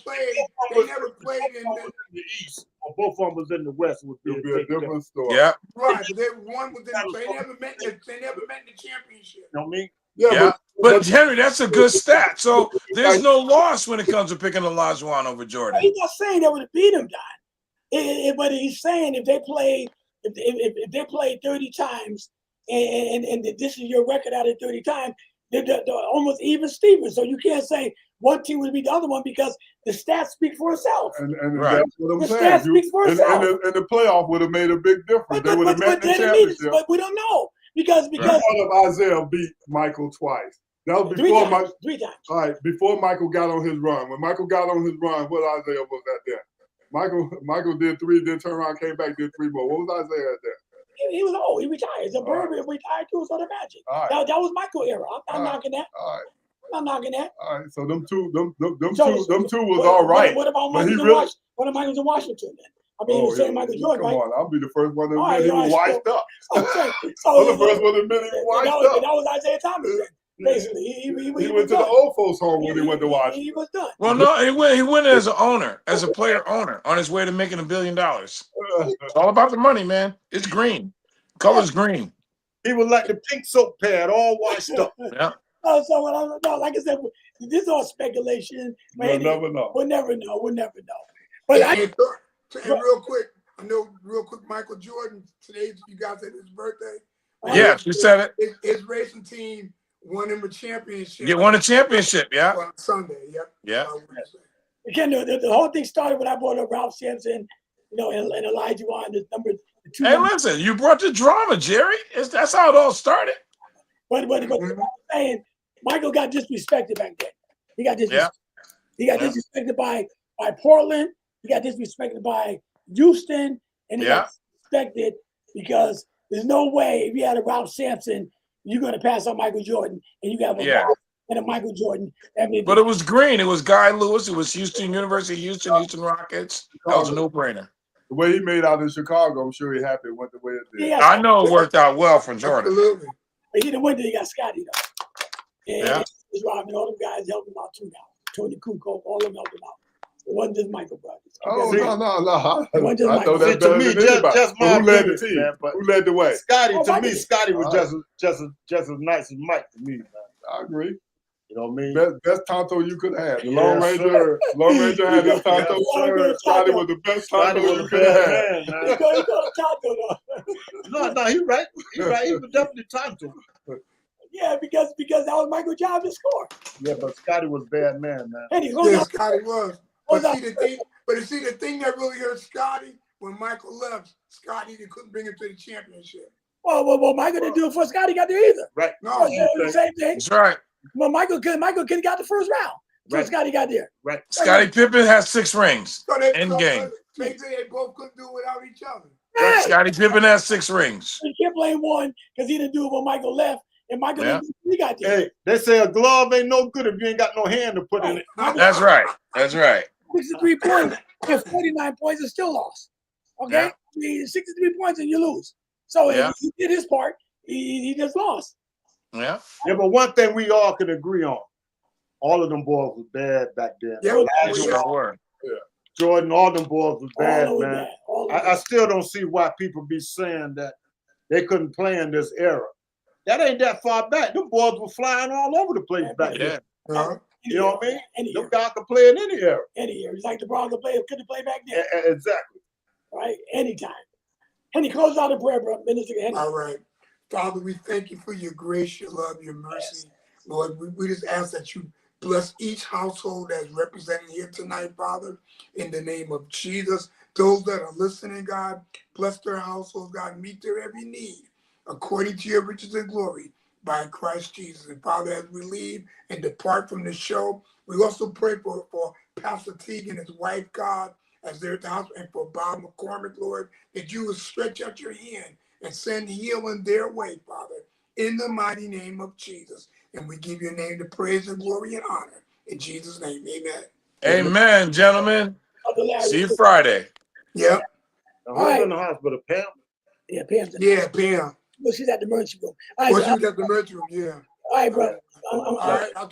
played in the East, or both of them was in the West. Would It'll be a different story. Yeah. right, but one was in they never met in the championship. You know what I mean? Yeah. But Henry, that's a good stat. So there's no loss when it comes to picking Olajuwon over Jordan. He's not saying they would have beat him, Don. But he's saying if they played 30 times and this is your record out of 30 times, they're almost even Stevens. So you can't say one team would beat the other one because the stats speak for itself. And Right. that's what I'm The saying. stats speak for itself. And the playoff would have made a big difference. They would have met the championship. But we don't know because Isaiah beat Michael twice. That was before Michael. 3 times. All right, before Michael got on his run. When Michael got on his run, what Isaiah was at there? Michael did 3, then turned around, came back, did 3 more. What was Isaiah at there? He was old. He retired. So Bird retired too. So the Magic. All right. That was Michael era. I'm not knocking that. All right. I'm not knocking that. All right. So them two was What- all right. What about But he Michael really- What about Michael in Washington then? I mean, he was saying Michael Jordan, Come right? on, I'll be the first one to All admit he was right, washed up. Okay. I'm the first one to admit he was washed up. That was Isaiah Thomas then. Basically, he He was went to the done. old folks' home when he went to Washington. He was done. Well, no, he went as an owner, as a player owner, on his way to making $1 billion. It's all about the money, man. It's green. Color's green. He was like the pink soap pad, all washed up. Yeah. So like I said, this is all speculation. We'll never know. We'll never know. But And real quick, Michael Jordan, today you guys said his birthday. Yeah, you said it. His racing team won him a championship. You won a championship, yeah. On Sunday, yep. Yeah. again, the whole thing started when I brought up Ralph Sampson, and Elijah Wan, the number 2. Hey, listen, you brought the drama, Jerry. That's how it all started. But I'm saying Michael got disrespected back then. He got disrespected. Yeah. He got disrespected by Portland. He got disrespected by Houston, and he got disrespected because there's no way if you had a Ralph Sampson, you're going to pass on Michael Jordan, and you got a Michael Jordan. But it was green. It was Guy Lewis. It was University of Houston Rockets. That was a no-brainer. The way he made out in Chicago, I'm sure he happy it went the way it did. Yeah, I know it worked out well for Jordan. Absolutely. But he didn't win till he got Scotty, though. Yeah. He's Robin. All them guys helped him out, too, now. Tony Kukoc, all of them helped him out. It wasn't just Michael Brothers. Oh, no. It wasn't just I Michael. know that better To me, than anybody. just But my who led the opinion, team? man, but- Who led the way? Scotty, Oh, to Michael. me, Scotty was just as nice as Mike to me, man. I agree. You know what I mean? Best Tonto you could have. The Yes, Lone Ranger had his Tonto. Yes, sir. Scotty was the best Scotty Tonto was you a could have had. bad man, He man. called him Tonto, though. No, he right. He right. He was definitely Tonto. Yeah, because that was Michael's job to score. Yeah, but Scotty was a bad man, man. And he goes Yeah, out. Scotty was. But see the thing that really hurt Scotty when Michael left, Scotty they couldn't bring him to the championship. Well, Michael didn't do it before Scotty got there either. Right. No, The same thing. That's right. Well, Michael could have got the first round. So Right. Scotty got there. Right. Scottie Pippen has 6 rings. so they, End so game. They both couldn't do it without each other. Right. Scottie Pippen has 6 rings. You can't blame one because he didn't do it when Michael left, and Michael didn't do it when he got there. Hey, they say a glove ain't no good if you ain't got no hand to put in it. That's right. That's right. 63 points and 49 points is still lost. Okay? Yeah. I mean, 63 points and you lose. So Yeah. he did his part. He just lost. Yeah. Yeah, but one thing we all can agree on, all of them boys was bad back then. Yeah, Sure. Jordan, all them boys was bad, All of man. that. All of I that. still don't see why people be saying that they couldn't play in this era. That ain't that far back. Them boys were flying all over the place back Yeah. then. Uh-huh. You know what I mean? Any Them year. guys could play in any era. Any year. It's like the Bronx couldn't play back then. Exactly. Right? Anytime. Henny, close out the prayer, bro. Minister Henny. All right. Father, we thank you for your grace, your love, your mercy. Lord, we just ask that you bless each household that's represented here tonight, Father, in the name of Jesus. Those that are listening, God, bless their households, God, meet their every need according to your riches and glory by Christ Jesus. And Father, as we leave and depart from this show, we also pray for Pastor Teague and his wife, God, as they're at the house, and for Bob McCormick, Lord, that you will stretch out your hand and send healing their way, Father, in the mighty name of Jesus. And we give your name the praise and glory and honor. In Jesus' name, amen. Amen, gentlemen. See you Friday. Yep. Now, All right. who's in the hospital? Pam? Yeah, Pam's Yeah, Pam. Well, she's at the emergency room. All Well, right, she was at the emergency room, yeah. All right, bro. All right. I'll